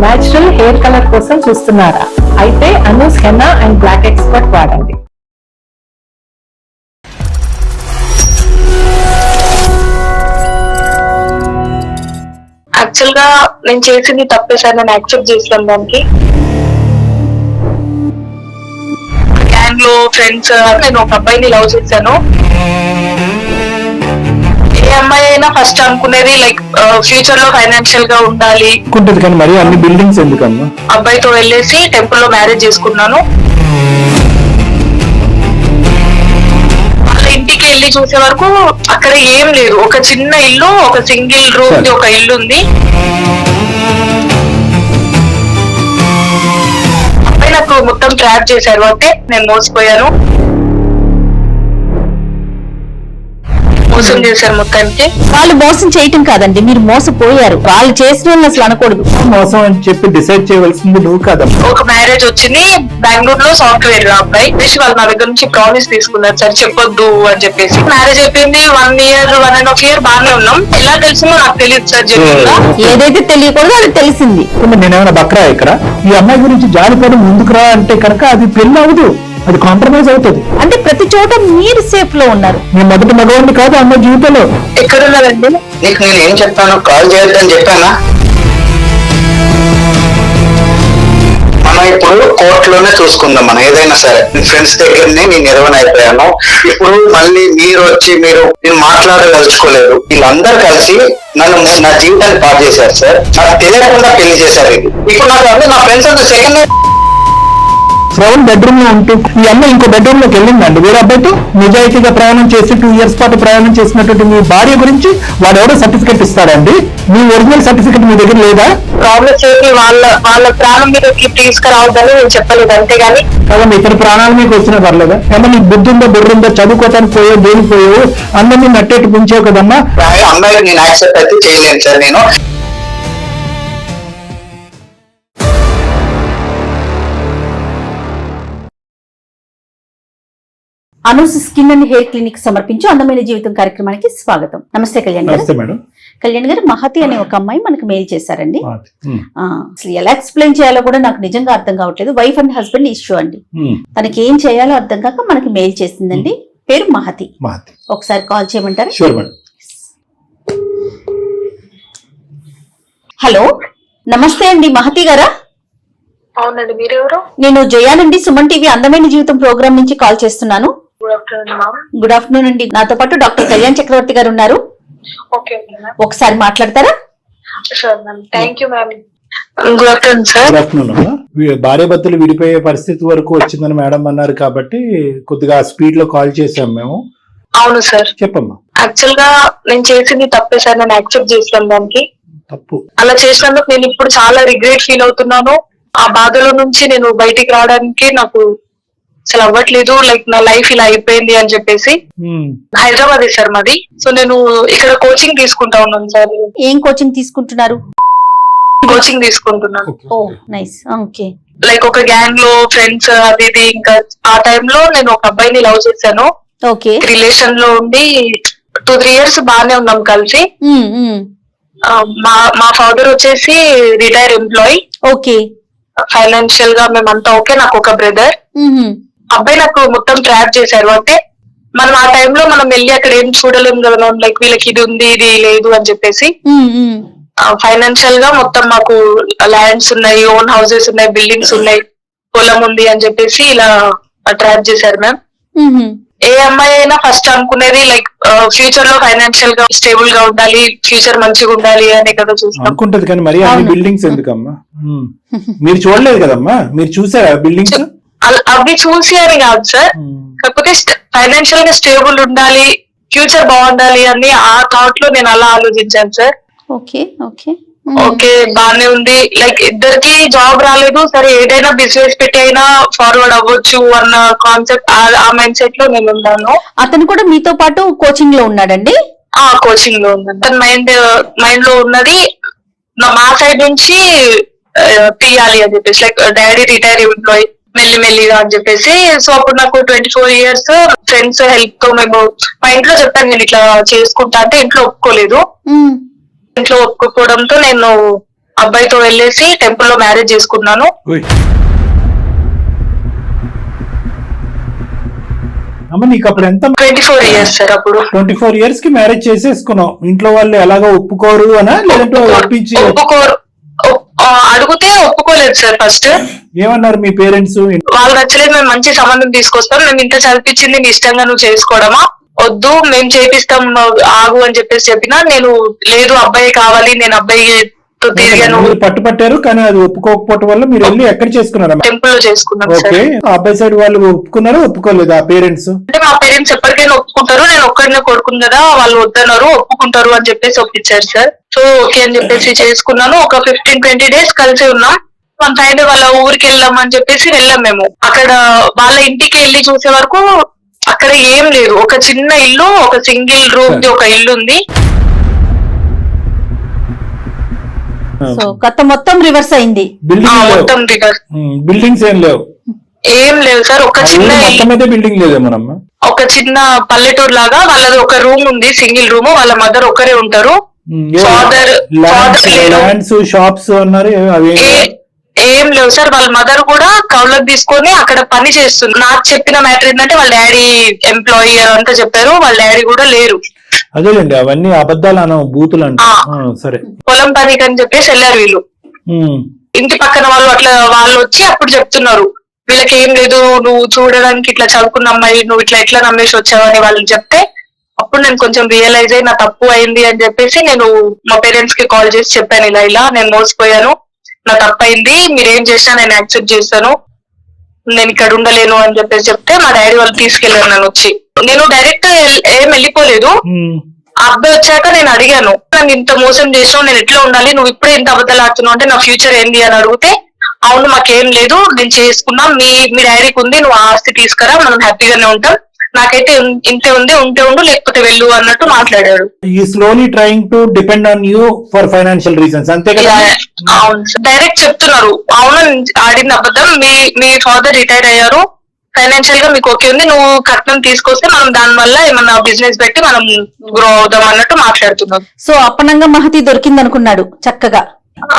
Natural hair colour కోసం చూస్తున్నారా? అయితే Anoos henna and black expert వాడండి. యాక్చువల్ గా నేను చేసింది తప్పే సార్, నేను యాక్సెప్ట్ చేస్తాను దానికి. గ్యాంగ్ లో ఫ్రెండ్స్ నేను ఒక అబ్బాయిని లవ్ చేశాను. ఏ అమ్మాయి అయినా ఫస్ట్ అనుకునేది లైక్ ఫ్యూచర్ లో ఫైనాన్షియల్ గా ఉండాలి అనుకుంటది, కానీ మరి అన్ని బిల్డింగ్స్ ఎందుకమ్మా? అబ్బాయితో వెళ్ళేసి టెంపుల్ లో మ్యారేజ్ చేసుకున్నాను. వాళ్ళ ఇంటికి వెళ్ళి చూసే వరకు అక్కడ ఏం లేదు, ఒక చిన్న ఇల్లు, ఒక సింగిల్ రూమ్ ఒక ఇల్లు ఉంది. అబ్బాయి నాకు మొత్తం ట్రాప్ చేశారు, అంటే నేను మోసపోయాను. మోసం చేశారు మొత్తానికి. వాళ్ళు మోసం చేయటం కాదండి, మీరు మోసపోయారు. వాళ్ళు చేసిన వాళ్ళు అసలు అనకూడదు. మోసం అని చెప్పి డిసైడ్ చేయవలసింది నువ్వు కాదమ్మా. ఒక మ్యారేజ్ వచ్చింది బెంగళూరులో, సాఫ్ట్వేర్ అబ్బాయి. వాళ్ళు నా దగ్గర నుంచి ప్రామిస్ తీసుకున్నారు, సరే చెప్పొద్దు అని చెప్పేసి. మ్యారేజ్ అయిపోయింది, 1 year 1.5 year బాగానే ఉన్నాం. ఎలా తెలిసిందో నాకు తెలియదు సార్. చెప్పిందా ఏదైతే తెలియకూడదు అది తెలిసింది. నేనేమైనా బక్రా ఇక్కడ? ఈ అమ్మాయి గురించి జాలిపడి ముందుకు రా అంటే కనుక అది పెళ్లి అవదు, అది కాంప్రమైజ్ అవుతుంది. అంటే ప్రతి చోట మీరు సేఫ్ లో ఉన్నారు. నేను మొదటి మగవాడిని కాదు అమ్మాయి జీవితంలో. ఎక్కడున్నారండి? నీకు నేను ఏం చెప్పాను, కాల్ చేయొద్దని చెప్పానా? మనం ఇప్పుడు కోర్టులోనే చూసుకుందాం. మనం ఏదైనా సరే ఫ్రెండ్స్ దగ్గరనే నేను నిర్వహణ ఇప్పుడు మళ్ళీ మీరు వచ్చి నేను మాట్లాడదలుచుకోలేదు. వీళ్ళందరూ కలిసి నన్ను నా జీవితాన్ని పాడు చేశారు సార్. నాకు తెలియకుండా పెళ్లి చేశారు. ఇది ఇప్పుడు నాకు అంటే నా ఫ్రెండ్స్ అంతా సెకండ్ శ్రవణ్ బెడ్రూమ్ లో ఉంటూ ఈ అమ్మాయి ఇంకో బెడ్రూమ్ లోకి వెళ్ళిందండి వేరే అబ్బాయితో. నిజాయితీగా ప్రయాణం చేసి 2 years పాటు ప్రయాణం చేసినటువంటి మీ భార్య గురించి వాడు ఎవడో సర్టిఫికెట్ ఇస్తాడండి? మీ ఒరిజినల్ సర్టిఫికెట్ మీ దగ్గర లేదా? ప్రాబ్లమ్ చేసి వాళ్ళ ప్రాణం మీదకి తీసుకురావద్దని నేను చెప్పలేదు, అంతేగాని కదండి ఇతర ప్రాణాలు మీకు వచ్చినా పర్లేదా? ఏమన్నా నీకు బుద్ధి ఉందో బుర్ర ఉందో, చదువుకోవటానికి పోయో దేనికి పోయో అందరినీ నట్టేట్టు పుంచావు కదమ్మా. అమ్మాయి నేను యాక్సెప్ట్ అయితే చేయలేను సార్. నేను Anoos skin and hair clinic సమర్పించు అందమైన జీవితం కార్యక్రమానికి స్వాగతం. నమస్తే కళ్యాణ్ గారు. కళ్యాణ్ గారు, మహతి అనే ఒక అమ్మాయి మనకు మెయిల్ చేశారండి. అసలు ఎలా ఎక్స్ప్లెయిన్ చేయాలో కూడా నాకు నిజంగా అర్థం కావట్లేదు. వైఫ్ అండ్ హస్బెండ్ ఇష్యూ అండి. తనకి ఏం చేయాలో అర్థం కాక మనకి మెయిల్ చేసిందండి. పేరు మహతి. ఒకసారి కాల్ చేయమంటారా? హలో, నమస్తే అండి మహతి గారా? అవునండి, మీరెవరు? నేను జయానండి, సుమన్ టీవీ అందమైన జీవితం ప్రోగ్రామ్ నుంచి కాల్ చేస్తున్నాను. గుడ్ ఆఫ్టర్నూన్ అండి. నాతో పాటు డాక్టర్ కళ్యాణ్ చక్రవర్తి గారు ఉన్నారు. ఒకసారి మాట్లాడతారా? భార్య భర్తలు విడిపోయే పరిస్థితి వరకు వచ్చిందని మేడం అన్నారు కాబట్టి కొద్దిగా స్పీడ్ లో కాల్ చేసాం మేము. అవును సార్, చెప్పమ్మా. యాక్చువల్ గా నేను చేసింది తప్పే సార్, నేను యాక్సెప్ట్ చేస్తాను దానికి. తప్పు అలా చేసినందుకు నేను ఇప్పుడు చాలా రిగ్రెట్ ఫీల్ అవుతున్నాను. ఆ బాధలో నుంచి నేను బయటికి రావడానికి నాకు అసలు అవ్వట్లేదు. లైక్ నా లైఫ్ ఇలా అయిపోయింది అని చెప్పేసి. హైదరాబాద్ సార్ మాది. సో నేను ఇక్కడ కోచింగ్ తీసుకుంటా ఉన్నాను సార్. ఏం కోచింగ్ తీసుకుంటున్నారు? కోచింగ్ తీసుకుంటున్నాను. ఓ నైస్. ఓకే. లైక్ ఒక గ్యాంగ్ లో ఫ్రెండ్స్ అది ఇది. ఇంకా ఆ టైంలో నేను ఒక అబ్బాయిని లవ్ చేశాను. ఓకే. రిలేషన్ లో ఉండి 2-3 years బాగానే ఉన్నాం కలిసి. మా ఫాదర్ వచ్చేసి రిటైర్ ఎంప్లాయీ. ఓకే. ఫైనాన్షియల్ గా మేమంతా ఓకే. నాకు ఒక బ్రదర్. అబ్బాయి నాకు మొత్తం ట్రాప్ చేశారు. అంటే మనం ఆ టైంలో మనం వెళ్ళి అక్కడ ఏం చూడలేము కదా, లైక్ వీళ్ళకి ఇది ఉంది ఇది లేదు అని చెప్పేసి. ఫైనాన్షియల్ గా మొత్తం మాకు ల్యాండ్స్ ఉన్నాయి, ఓన్ హౌసెస్ ఉన్నాయి, బిల్డింగ్స్ ఉన్నాయి, పొలం ఉంది అని చెప్పేసి ఇలా ట్రాప్ చేశారు మ్యామ్. ఏ అమ్మాయి అయినా ఫస్ట్ అనుకునేది లైక్ ఫ్యూచర్ లో ఫైనాన్షియల్ గా స్టేబుల్ గా ఉండాలి, ఫ్యూచర్ మంచిగా ఉండాలి అనే కదా చూస్తాం. అనుకుంటది, కానీ మరి అన్ని బిల్డింగ్స్ ఎందుకమ్మా? మీరు చూడలేదు కదమ్మా, మీరు చూసారా బిల్డింగ్స్? అవి చూసి అని కాదు సార్, కాకపోతే ఫైనాన్షియల్ గా స్టేబుల్ ఉండాలి, ఫ్యూచర్ బాగుండాలి అని ఆ థాట్ లో నేను అలా ఆలోచించాను సార్. ఓకే ఓకే ఓకే బానే ఉంది. లైక్ ఇద్దరికి జాబ్ రాలేదు, సరే ఏదైనా బిజినెస్ పెట్టి అయినా ఫార్వర్డ్ అవ్వచ్చు అన్న కాన్సెప్ట్, ఆ మైండ్ సెట్ లో నేను ఉన్నాను. అతను కూడా మీతో పాటు కోచింగ్ లో ఉన్నాడండి? కోచింగ్ లో ఉన్నాను. తన మైండ్ లో ఉన్నది మా సైడ్ నుంచి తీయాలి అని చెప్పేసి, లైక్ డాడీ రిటైర్ ఎంప్లాయీ మెల్లిగా అని చెప్పేసి. సో అప్పుడు నాకు 24 years ఫ్రెండ్స్ హెల్ప్ తో మేము మా ఇంట్లో చెప్పాను నేను ఇట్లా చేసుకుంటా అంటే. ఇంట్లో ఒప్పుకోలేదు. ఇంట్లో ఒప్పుకోవడంతో నేను అబ్బాయితో వెళ్ళేసి టెంపుల్ లో మ్యారేజ్ చేసుకున్నాను. అమ్మ నీకు అప్పుడు ఎంత? 24 years సార్. అప్పుడు 24 years కి మ్యారేజ్ చేసేసుకున్నావు. ఇంట్లో వాళ్ళు ఎలాగో ఒప్పుకోరు అనా లేదంటే ఒప్పించి? ఒప్పుకోరు. అడిగితే ఒప్పుకోలేదు సార్. ఫస్ట్ ఏమన్నారు మీ పేరెంట్స్? వాళ్ళు నచ్చలేదు, మేము మంచి సంబంధం తీసుకొస్తాం, మేము ఇంత చదివించింది నీ ఇష్టంగా నువ్వు చేసుకోవడమా, వద్దు మేము చేపిస్తాం ఆగు అని చెప్పేసి చెప్పినా, నేను లేదు అబ్బాయి కావాలి, నేను అబ్బాయితో తిరిగాను. పట్టుపట్టారు కానీ అది ఒప్పుకోకపోవటం వల్ల మీరు వెళ్ళి ఎక్కడ చేసుకున్నారు? టెంపుల్ లో చేసుకున్నాం. ఓకే, అబ్బాయి సైడ్ వాళ్ళు ఒప్పుకున్నారా ఒప్పుకోలేదు ఆ పేరెంట్స్? అంటే మా పేరెంట్స్ ఎప్పటికైనా ఒప్పుకుంటారు, నేను ఒక్కడినే కొడుకును కదా, వాళ్ళు వద్దన్నారు, ఒప్పుకుంటారు అని చెప్పేసి ఒప్పించారు సార్. సో ఓకే అని చెప్పేసి చేసుకున్నాను. ఒక 15-20 days కలిసి ఉన్నాం. వన్ సైడ్ వాళ్ళ ఊరికి వెళ్దాం అని చెప్పేసి వెళ్ళాం మేము. అక్కడ వాళ్ళ ఇంటికి వెళ్ళి చూసే వరకు అక్కడ ఏం లేదు, ఒక చిన్న ఇల్లు, ఒక సింగిల్ రూమ్ ది ఒక ఇల్లు ఉంది. సో కథ మొత్తం రివర్స్ అయింది. మొత్తం రివర్స్. బిల్డింగ్స్ ఏం లేవు? ఏం లేవు సార్. ఒక చిన్న బిల్డింగ్ లేదేమోనమ్మా. ఒక చిన్న పల్లెటూరు లాగా వాళ్ళది ఒక రూమ్ ఉంది, సింగిల్ రూమ్. వాళ్ళ మదర్ ఒక్కరే ఉంటారు. షాప్స్ అన్నారు ఏం లేవు సార్. వాళ్ళ మదర్ కూడా కౌలకు తీసుకొని అక్కడ పని చేస్తుంది. నాకు చెప్పిన మ్యాటర్ ఏంటంటే వాళ్ళ డాడీ ఎంప్లాయీ అంతా చెప్పారు, వాళ్ళ డాడీ కూడా లేరు. అదేలేండి, అవన్నీ అబద్ధాలు అన బూతులు అంటే. సరే, పొలం పనికి అని చెప్పేసి వెళ్ళారు వీళ్ళు. ఇంటి పక్కన వాళ్ళు అట్లా వాళ్ళు వచ్చి అప్పుడు చెప్తున్నారు, వీళ్ళకి ఏం లేదు, నువ్వు చూడడానికి ఇట్లా చదువుకున్న అమ్మాయి, నువ్వు ఇట్లా ఎట్లా నమ్మేసి వచ్చావు అని వాళ్ళు చెప్తే, అప్పుడు నేను కొంచెం రియలైజ్ అయ్యి నా తప్పు అయింది అని చెప్పేసి నేను మా పేరెంట్స్ కి కాల్ చేసి చెప్పాను, ఇలా ఇలా నేను మోసపోయాను, నా తప్పు అయింది, మీరేం చేసినా నేను యాక్సెప్ట్ చేస్తాను, నేను ఇక్కడ ఉండలేను అని చెప్పేసి చెప్తే మా డాడీ వాళ్ళు తీసుకెళ్లారు నన్ను వచ్చి. నేను డైరెక్ట్ ఏం వెళ్ళిపోలేదు. ఆ అబ్బాయి వచ్చాక నేను అడిగాను, నన్ను ఇంత మోసం చేసావు, నేను ఎట్లా ఉండాలి, నువ్వు ఇప్పుడే ఇంత అబద్ధాలు ఆడుతున్నావు అంటే నా ఫ్యూచర్ ఏంది అని అడిగితే, అవును మాకేం లేదు, నేను చేసుకున్నా, మీ డాడీకి ఉంది, నువ్వు ఆస్తి తీసుకురా, మనం హ్యాపీగానే ఉంటాం, నాకైతే ఇంతే ఉంది, ఉంటే ఉండు లేకపోతే వెళ్ళు అన్నట్టు మాట్లాడాడు. ఈ slowly trying to depend on you for financial reasons, అంతే కదా? అవును, డైరెక్ట్ చెప్తున్నారు, అవును ఆడింది అబద్ధం, మీ ఫాదర్ రిటైర్ అయ్యారు, ఫైనాన్షియల్ గా మీకు ఓకే ఉంది, నువ్వు కట్నం తీసుకొస్తే మనం దాని వల్ల ఏమన్నా బిజినెస్ పెట్టి మనం గ్రో అవుదాం అన్నట్టు మాట్లాడుతున్నారు. సో అప్పనంగా మహతి దొరికింది అనుకున్నాడు చక్కగా.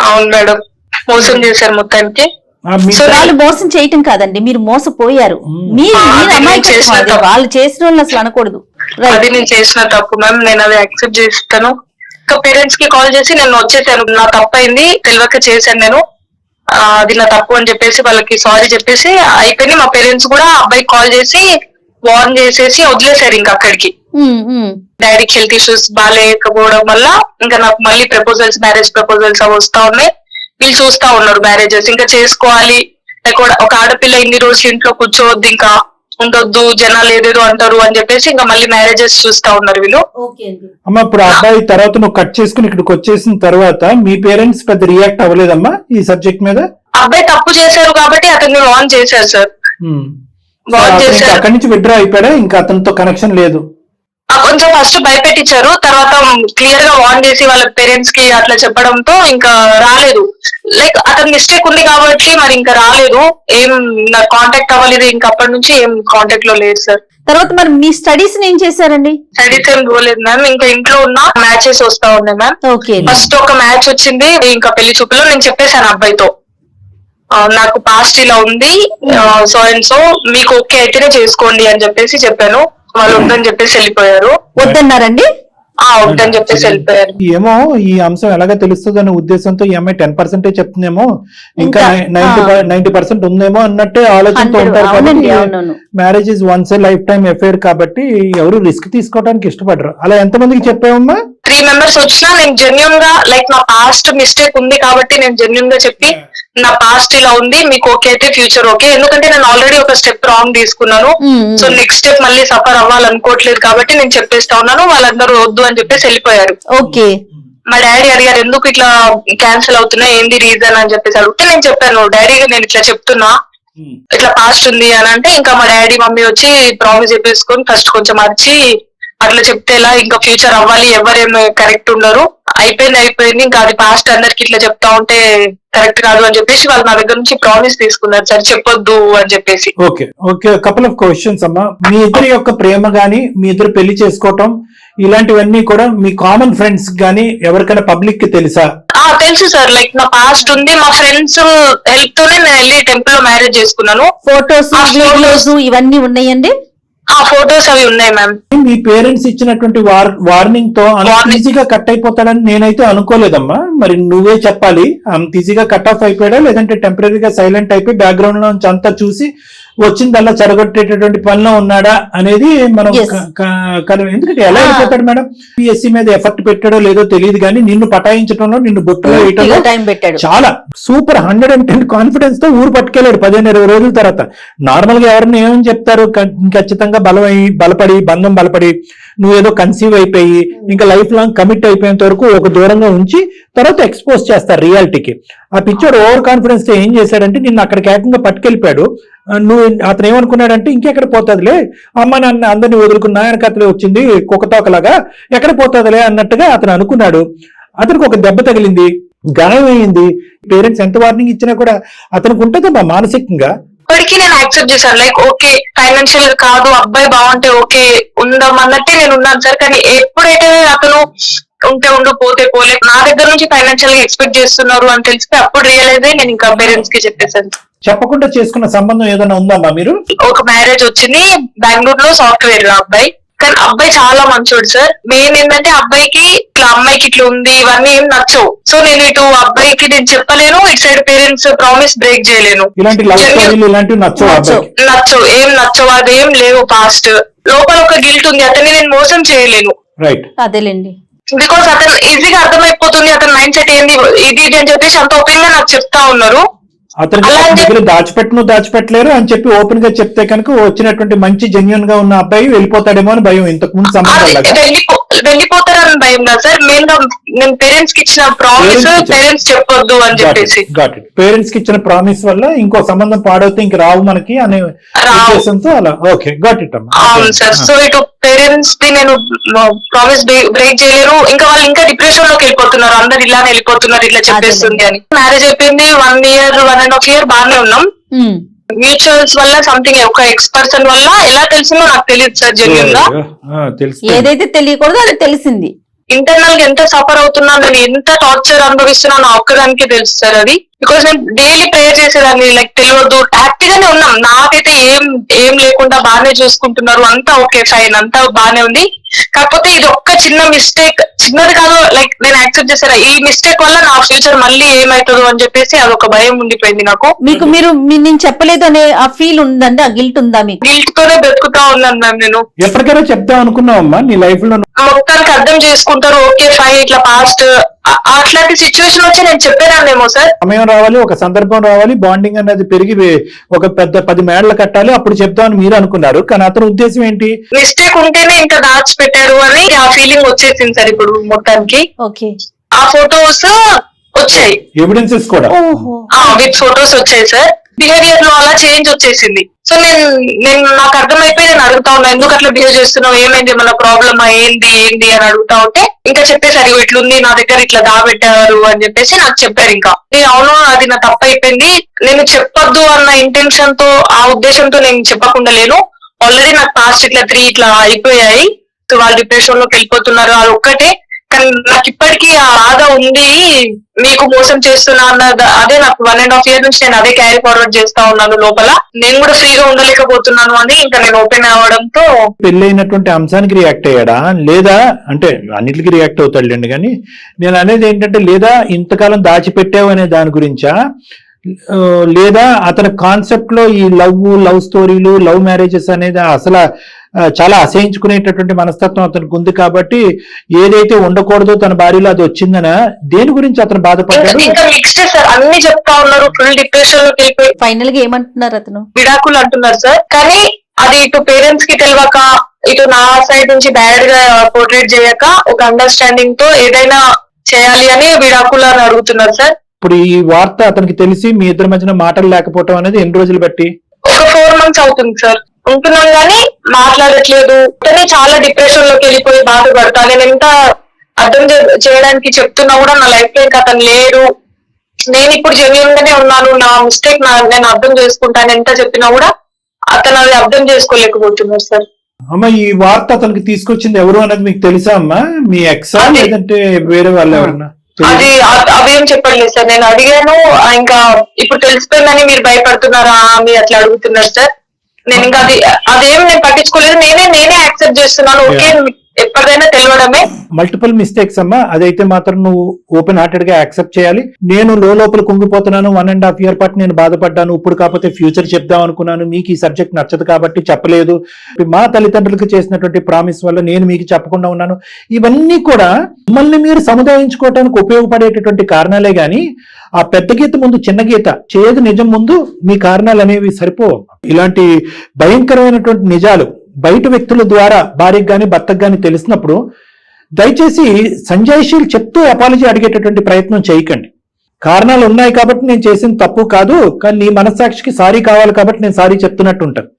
అవును మేడం, మోసం చేశారు మొత్తానికి. సో వాళ్ళు మోసం చేయటం కాదండి, మీరు మోసపోయారు. వాళ్ళు చేసిన వాళ్ళు అసలు అనకూడదు. అది నేను చేసిన తప్పు మ్యామ్, నేను అది యాక్సెప్ట్ చేస్తాను. ఇంకా పేరెంట్స్ కి కాల్ చేసి నేను వచ్చేసాను, నా తప్పు అయింది, తెలియక చేశాను నేను, అది నా తప్పు అని చెప్పేసి వాళ్ళకి సారీ చెప్పేసి అయిపోయింది. మా పేరెంట్స్ కూడా అబ్బాయికి కాల్ చేసి వార్న్ చేసేసి వదిలేశారు ఇంకా అక్కడికి. డాడీకి హెల్త్ ఇష్యూస్ బాగాలేకపోవడం వల్ల ఇంకా నాకు మళ్ళీ ప్రపోజల్స్, మ్యారేజ్ ప్రపోజల్స్ అవి వస్తా ఉన్నాయి. వీళ్ళు చూస్తా ఉన్నారు మ్యారేజెస్, ఇంకా చేసుకోవాలి, ఒక ఆడపిల్ల ఇన్ని రోజులు ఇంట్లో కూర్చోవద్దు, ఇంకా ఉండొద్దు, జనాలు ఏదేదో అంటారు అని చెప్పేసి ఇంకా మళ్ళీ మ్యారేజెస్ చూస్తా ఉన్నారు వీళ్ళు. అమ్మా ఇప్పుడు అబ్బాయి తర్వాత నువ్వు కట్ చేసుకుని ఇక్కడికి వచ్చేసిన తర్వాత మీ పేరెంట్స్ పెద్ద రియాక్ట్ అవ్వలేదమ్మా ఈ సబ్జెక్ట్ మీద? అబ్బాయి తప్పు చేశారు కాబట్టి అతన్ని వార్న్ చేశారు సార్. అక్కడి నుంచి విత్డ్రా అయిపోయాడా? ఇంకా అతనితో కనెక్షన్ లేదు? కొంచెం ఫస్ట్ భయపెట్టించారు, తర్వాత క్లియర్ గా వార్న్ చేసి వాళ్ళ పేరెంట్స్ కి అట్లా చెప్పడంతో ఇంకా రాలేదు. లైక్ అతని మిస్టేక్ ఉంది కాబట్టి మరి ఇంకా రాలేదు, ఏం నాకు కాంటాక్ట్ అవ్వలేదు, ఇంకా అప్పటి నుంచి ఏం కాంటాక్ట్ లో లేదు సార్. తర్వాత మరి మీ స్టడీస్ ఏం చేశారండి? స్టడీస్ ఏం పోలేదు మ్యామ్, ఇంకా ఇంట్లో ఉన్న మ్యాచెస్ వస్తా ఉన్నాయి మ్యామ్. ఫస్ట్ ఒక మ్యాచ్ వచ్చింది, ఇంకా పెళ్లి చూపులో నేను చెప్పేశాను అబ్బాయితో, నాకు పాస్ట్ ఇలా ఉంది, సో అండ్ సో మీకు ఓకే అయితేనే చేసుకోండి అని చెప్పేసి చెప్పాను. వాళ్ళు వద్దని చెప్పేసి వెళ్ళిపోయారు. వద్దన్నారండి? వద్దని చెప్పేసి వెళ్ళిపోయారు. ఏమో ఈ అంశం ఎలాగా తెలుస్తుంది అనే ఉద్దేశంతో ఈ అమ్మాయి 10% చెప్తుందేమో, ఇంకా 90% ఉందేమో అన్నట్టే ఆలోచనతో ఉంటారు. కాబట్టి marriage is once A life time affair కాబట్టి ఎవరు రిస్క్ తీసుకోవడానికి ఇష్టపడరు. అలా ఎంతమందికి చెప్పావమ్మా? 3 members వచ్చినా నేను జెన్యున్ గా, లైక్ నా పాస్ట్ మిస్టేక్ ఉంది కాబట్టి నేను జెన్యున్ గా చెప్పి, నా పాస్ట్ ఇలా ఉంది, మీకు ఓకే అయితే ఫ్యూచర్ ఓకే, ఎందుకంటే నేను ఆల్రెడీ ఒక స్టెప్ రాంగ్ తీసుకున్నాను, సో నెక్స్ట్ స్టెప్ మళ్ళీ సఫర్ అవ్వాలనుకోవట్లేదు కాబట్టి నేను చెప్పేస్తా ఉన్నాను. వాళ్ళందరూ వద్దు అని చెప్పేసి వెళ్ళిపోయారు. ఓకే. మా డాడీ అడిగారు ఎందుకు ఇట్లా క్యాన్సిల్ అవుతున్నాయి, ఏంది రీజన్ అని చెప్పేసి అడిగితే నేను చెప్పాను, డాడీ నేను ఇట్లా చెప్తున్నా, ఇట్లా పాస్ట్ ఉంది అని అంటే, ఇంకా మా డాడీ మమ్మీ వచ్చి ప్రామిస్ చెప్పేసుకొని ఫస్ట్ కొంచెం అరిచి, అట్లా చెప్తే ఎలా, ఇంకా ఫ్యూచర్ అవ్వాలి, ఎవరేం కరెక్ట్ ఉండరు, అయిపోయింది, ఇంకా అది పాస్ట్ అందరికి ఇట్లా చెప్తా ఉంటే కరెక్ట్ కాదు అని చెప్పేసి వాళ్ళు నా దగ్గర నుంచి ప్రామిస్ తీసుకున్నారు సార్, చెప్పొద్దు అని చెప్పేసి. ఓకే కపుల్ ఆఫ్ క్వశ్చన్స్ అమ్మా. మీ ఇద్దరి యొక్క ప్రేమ గానీ, మీ ఇద్దరు పెళ్లి చేసుకోవటం ఇలాంటివన్నీ కూడా మీ కామన్ ఫ్రెండ్స్ గానీ ఎవరికైనా పబ్లిక్ కి తెలుసా? తెలుసు సార్, లైక్ నా పాస్ట్ ఉంది, మా ఫ్రెండ్స్ హెల్ప్ తోనే నేను వెళ్ళి టెంపుల్ లో మ్యారేజ్ చేసుకున్నాను. ఫోటోస్ వీడియోస్ ఇవన్నీ ఉన్నాయండి? ఆ ఫోటోస్ అవి ఉన్నాయి మ్యామ్. మీ పేరెంట్స్ ఇచ్చినటువంటి వార్నింగ్ తో అంత ఈజీగా కట్ అయిపోతాడని నేనైతే అనుకోలేదమ్మా. మరి నువ్వే చెప్పాలి, అంత ఈజీగా కట్ ఆఫ్ అయిపోయాడా లేదంటే టెంపరీగా సైలెంట్ అయిపోయి బ్యాక్గ్రౌండ్ లో నుంచి అంతా చూసి వచ్చిందల్లా చెడగొట్టేటటువంటి పనిలో ఉన్నాడా అనేది మనం ఎందుకంటే ఎలా అయిపోతాడు మేడం? పిఎస్సి మీద ఎఫర్ట్ పెట్టాడో లేదో తెలియదు కానీ నిన్ను పటాయించడంలో, నిన్ను బొట్టులో వేయటంలో చాలా సూపర్ 110 కాన్ఫిడెన్స్ తో ఊరు పట్టుకెళ్ళాడు 15-20 రోజుల తర్వాత. నార్మల్ గా ఎవరిని ఏమని చెప్తారు, ఖచ్చితంగా బలపడి బంధం బలపడి నువ్వేదో కన్సీవ్ అయిపోయి ఇంకా లైఫ్ లాంగ్ కమిట్ అయిపోయేంత వరకు ఒక దూరంగా ఉంచి తర్వాత ఎక్స్పోజ్ చేస్తారు రియాలిటీకి. ఆ పిక్చర్ ఓవర్ కాన్ఫిడెన్స్ తో ఏం చేశాడంటే నిన్ను అక్కడికి ఏకంగా పట్టుకెళ్ళిపోయాడు. నువ్వు అతను ఏమనుకున్నాడంటే ఇంకెక్కడ పోతుందిలే, అమ్మ నాన్న అందరినీ వదులుకున్నా వెనకతలే వచ్చింది కుక్కతోకలాగా ఎక్కడ పోతుందిలే అన్నట్టుగా అతను అనుకున్నాడు. అతనికి ఒక దెబ్బ తగిలింది, గాయం అయింది. పేరెంట్స్ ఎంత వార్నింగ్ ఇచ్చినా కూడా అతనికి ఉంటుందమ్మా మానసికంగా. ఇప్పటికీ నేను యాక్సెప్ట్ చేశాను, లైక్ ఓకే ఫైనాన్షియల్ కాదు, అబ్బాయి బాగుంటే ఓకే ఉందాం అన్నట్టే నేను ఉన్నాను సార్. కానీ ఎప్పుడైతే అతను ఉంటే ఉండు పోతే పోలే నా దగ్గర నుంచి ఫైనాన్షియల్ గా ఎక్స్పెక్ట్ చేస్తున్నారు అని తెలిస్తే అప్పుడు రియలైజ్ అయ్యి నేను ఇంకా పేరెంట్స్ కి చెప్పేసాను. చెప్పకుండా చేసుకున్న సంబంధం ఏదైనా ఉందమ్మా మీరు? ఒక మ్యారేజ్ వచ్చింది బెంగళూరులో, సాఫ్ట్వేర్ అబ్బాయి. కానీ అబ్బాయి చాలా మంచోడు సార్. మెయిన్ ఏంటంటే అబ్బాయికి ఇట్లా అమ్మాయికి ఇట్లా ఉంది ఇవన్నీ ఏం నచ్చవు. సో నేను ఇటు అబ్బాయికి నేను చెప్పలేను, ఇటు సైడ్ పేరెంట్స్ ప్రామిస్ బ్రేక్ చేయలేను. నచ్చవు, ఏం నచ్చవు, అదేం లేవు. పాస్ట్ లోపల ఒక గిల్ట్ ఉంది, అతన్ని నేను మోసం చేయలేను. అదేలేండి, బికాస్ అతను ఈజీగా అర్థమైపోతుంది అతని మైండ్ సెట్ ఏంది ఇది అని చెప్పేసి అంత ఓపెన్ గా నాకు చెప్తా ఉన్నారు. అతను దాచిపెట్టలేరు అని చెప్పి ఓపెన్ గా చెప్తే కనుక వచ్చినటువంటి మంచి జెన్యున్ గా ఉన్న అబ్బాయి వెళ్ళిపోతాడేమో అని భయం. ఇంతకు ముందు సంబంధం వెళ్ళిపోతారని భయం కాదు సార్, మెయిన్ గా నేను పేరెంట్స్ కి ఇచ్చిన ప్రామిస్ పేరెంట్స్ చెప్పొద్దు అని చెప్పేసి. పేరెంట్స్ కి ఇచ్చిన ప్రామిస్ వల్ల ఇంకో సంబంధం పాడవుతే ఇంక రావు మనకి అనే ఉద్దేశంతో అలా. ఓకే, గాట్ ఇట్ అమ్మా. అవును సార్. సో ఇటు పేరెంట్స్ ని నేను ప్రామిస్ బ్రేక్ చేయలేరు. ఇంకా వాళ్ళు ఇంకా డిప్రెషన్ లోకి వెళ్ళిపోతున్నారు, అందరు ఇలానే వెళ్ళిపోతున్నారు ఇట్లా చెప్పేస్తుంది అని. మ్యారేజ్ అయిపోయింది 1 year 1.5 year బాగానే ఉన్నాం. మ్యూచువల్స్ వల్ల సంథింగ్ ఒక ఎక్స్ పర్సన్ వల్ల ఎలా తెలిసిందో నాకు తెలియదు సార్. జెన్యూన్ గా ఏదైతే తెలియకూడదో అది తెలిసింది. ఇంటర్నల్ గా ఎంత సఫర్ అవుతున్నా, నేను ఎంత టార్చర్ అనుభవిస్తున్నా నా ఒక్కదానికి తెలుసు సార్ అది. బికాస్ నేను డైలీ ప్రేయర్ చేసేదాన్ని, లైక్ తెలియదు హ్యాపీగానే ఉన్నాం. నాకైతే ఏం లేకుండా బాగానే చూసుకుంటున్నారు, అంతా ఓకే ఫైన్, అంతా బాగానే ఉంది. కాకపోతే ఇది ఒక్క చిన్న మిస్టేక్, చిన్నది కాదు, లైక్ నేను యాక్సెప్ట్ చేశాను. ఈ మిస్టేక్ వల్ల నా ఫ్యూచర్ మళ్ళీ ఏమైతుందో అని చెప్పేసి అదొక భయం ఉండిపోయింది నాకు. మీరు నేను చెప్పలేదు అనే ఆ ఫీల్ ఉందండి, ఆ గిల్ట్ ఉందా మీకు? గిల్ట్ తోనే బతుకుతా ఉన్నాను మ్యామ్. నేను ఎప్పటికైనా చెప్తాం అనుకున్నావమ్మా నీ లైఫ్ లో? మొత్తానికి అర్థం చేసుకుంటారు, ఓకే ఫైన్, ఇట్లా పాస్ట్ అట్లాంటి సిచ్యువేషన్ వచ్చి నేను చెప్పేదాన్నేమో సార్. సమయం రావాలి, ఒక సందర్భం రావాలి, బాండింగ్ అనేది పెరిగి ఒక పెద్ద 10 మేడలు కట్టాలి, అప్పుడు చెప్తామని మీరు అనుకున్నారు. కానీ అతని ఉద్దేశం ఏంటి? మిస్టేక్ ఉంటేనే ఇంకా దాచిపెట్టారు అని ఆ ఫీలింగ్ వచ్చేసింది సార్ ఇప్పుడు మొత్తానికి. ఓకే, ఆ ఫొటోస్ వచ్చాయి, ఎవిడెన్సెస్ కూడా విత్ ఫొటోస్ వచ్చాయి సార్. బిహేవియర్ లో అలా చేంజ్ వచ్చేసింది. సో నేను నాకు అర్థమైపోయి నేను అడుగుతా ఉన్నా, ఎందుకు అట్లా బిహేవ్ చేస్తున్నావు, ఏమైంది, మన ప్రాబ్లమ్ ఏంది అని అడుగుతా ఉంటే ఇంకా చెప్పేసారు ఇట్లుంది, నా దగ్గర ఇట్లా దాబెట్టారు అని చెప్పేసి నాకు చెప్పారు. ఇంకా నేను అవును అది నా తప్పు అయిపోయింది, నేను చెప్పొద్దు అన్న ఇంటెన్షన్ తో ఆ ఉద్దేశంతో నేను చెప్పకుండా లేను. ఆల్రెడీ నాకు పాస్ట్ ఇట్లా 3 ఇట్లా అయిపోయాయి, వాళ్ళు డిప్రెషన్ లోకి వెళ్ళిపోతున్నారు, అది ఒక్కటే. కానీ నాకు ఇప్పటికీ ఆ బాధ ఉంది, మీకు మోసం చేస్తున్నా అన్న అదే నాకు 1.5 year నుంచి నేను అదే క్యారీ ఫార్వర్డ్ చేస్తా ఉన్నాను లోపల. నేను కూడా ఫ్రీగా ఉండలేకపోతున్నాను అని ఇంకా నేను ఓపెన్ అవ్వడంతో. పెళ్ళైనటువంటి అంశానికి రియాక్ట్ అయ్యాడా లేదా అంటే అన్నిటికీ రియాక్ట్ అవుతాడులేండి, కానీ నేను అనేది ఏంటంటే లేదా ఇంతకాలం దాచిపెట్టావు అనే దాని గురించా, లేదా అతని కాన్సెప్ట్ లో ఈ లవ్ స్టోరీలు, లవ్ మ్యారేజెస్ అనేది అసలు చాలా అసహించుకునేటటువంటి మనస్తత్వం అతనికి ఉంది కాబట్టి ఏదైతే ఉండకూడదో తన భార్యలో అది వచ్చిందన దేని గురించి అతను బాధపడ్డాడు? ఇంకా మిక్స్డ్ సార్, అన్ని చెప్తా ఉన్నారు, ఫుల్ డిప్రెషన్ లోకి వెళ్ళిపోయి ఫైనల్ గా ఏమంటున్నారు, అతను విడాకులు అంటున్నారు సార్. కానీ అది ఇటు పేరెంట్స్ కి తెలియక, ఇటు నా సైడ్ నుంచి బ్యాడ్ గా పోర్ట్రేట్ చేయక ఒక అండర్స్టాండింగ్ తో ఏదైనా చేయాలి అని విడాకులు అని అడుగుతున్నారు సార్. ఇప్పుడు ఈ వార్త అతనికి తెలిసి మీ ఇద్దరి మధ్యన మాటలు లేకపోవడం అనేది ఎన్ని రోజులు బట్టి? ఒక 4 months అవుతుంది సార్. ఉంటున్నాం కానీ మాట్లాడట్లేదు. కానీ చాలా డిప్రెషన్ లోకి వెళ్ళిపోయి బాధపడతా. నేను ఎంత అర్థం చేయడానికి చెప్తున్నా కూడా నా లైఫ్ లో ఇంకా అతను లేరు. నేను ఇప్పుడు జెన్యూన్ గానే ఉన్నాను, నా మిస్టేక్ నేను అర్థం చేసుకుంటాను ఎంత చెప్పినా కూడా అతను అది అర్థం చేసుకోలేకపోతున్నారు సార్. అమ్మ, ఈ వార్త అతనికి తీసుకొచ్చింది ఎవరు అనేది మీకు తెలుసా అమ్మా? మీ ఎక్సా లేదంటే వేరే వాళ్ళు ఎవరన్నా? అది అవేం చెప్పలేదు సార్. నేను అడిగాను, ఇంకా ఇప్పుడు తెలిసిపోయిందని మీరు భయపడుతున్నారా మీరు అట్లా అడుగుతున్నారు సార్. నేను ఇంకా అదేం నేను పట్టించుకోలేదు. నేనే యాక్సెప్ట్ చేస్తున్నాను. ఓకే, ఎప్పటికైనా తెలియడమే. మల్టిపుల్ మిస్టేక్స్ అమ్మా, అదైతే మాత్రం నువ్వు ఓపెన్ హార్టెడ్ గా యాక్సెప్ట్ చేయాలి. నేను లోపల కుంగిపోతున్నాను, 1.5 year పాటు నేను బాధపడ్డాను, ఇప్పుడు కాకపోతే ఫ్యూచర్ చెప్దాం అనుకున్నాను, మీకు ఈ సబ్జెక్ట్ నచ్చదు కాబట్టి చెప్పలేదు, మా తల్లిదండ్రులకు చేసినటువంటి ప్రామిస్ వల్ల నేను మీకు చెప్పకుండా ఉన్నాను. ఇవన్నీ కూడా మిమ్మల్ని మీరు సముదాయించుకోవడానికి ఉపయోగపడేటటువంటి కారణాలే గాని ఆ పెద్ద గీత ముందు చిన్న గీత, చేయదు నిజం ముందు మీ కారణాలు అనేవి సరిపోవు. ఇలాంటి భయంకరమైనటువంటి నిజాలు బయట వ్యక్తుల ద్వారా భార్యకు గాని భర్తకు గాని తెలిసినప్పుడు దయచేసి సంజాయిషీలు చెప్తూ అపాలజీ అడిగేటటువంటి ప్రయత్నం చేయకండి. కారణాలు ఉన్నాయి కాబట్టి నేను చేసిన తప్పు కాదు, కానీ నీ మనస్సాక్షికి సారీ కావాలి కాబట్టి నేను సారీ చెప్తున్నట్టు ఉంటాను.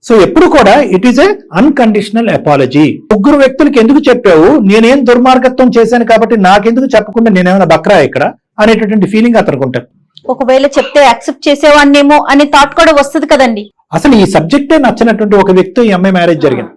సో ఎప్పుడు కూడా it is a unconditional apology. ముగ్గురు వ్యక్తులకి ఎందుకు చెప్పావు, నేనేం దుర్మార్గత్వం చేశాను కాబట్టి నాకెందుకు చెప్పకుండా నేనేమైనా బక్రా ఇక్కడ అనేటటువంటి ఫీలింగ్ అతనికి ఉంటుంది. ఒకవేళ చెప్తే యాక్సెప్ట్ చేసేవాడినేమో అనే థాట్ కూడా వస్తుంది కదండి. అసలు ఈ సబ్జెక్టే నచ్చినటువంటి ఒక వ్యక్తి ఈ అమ్మాయి మ్యారేజ్ జరిగింది.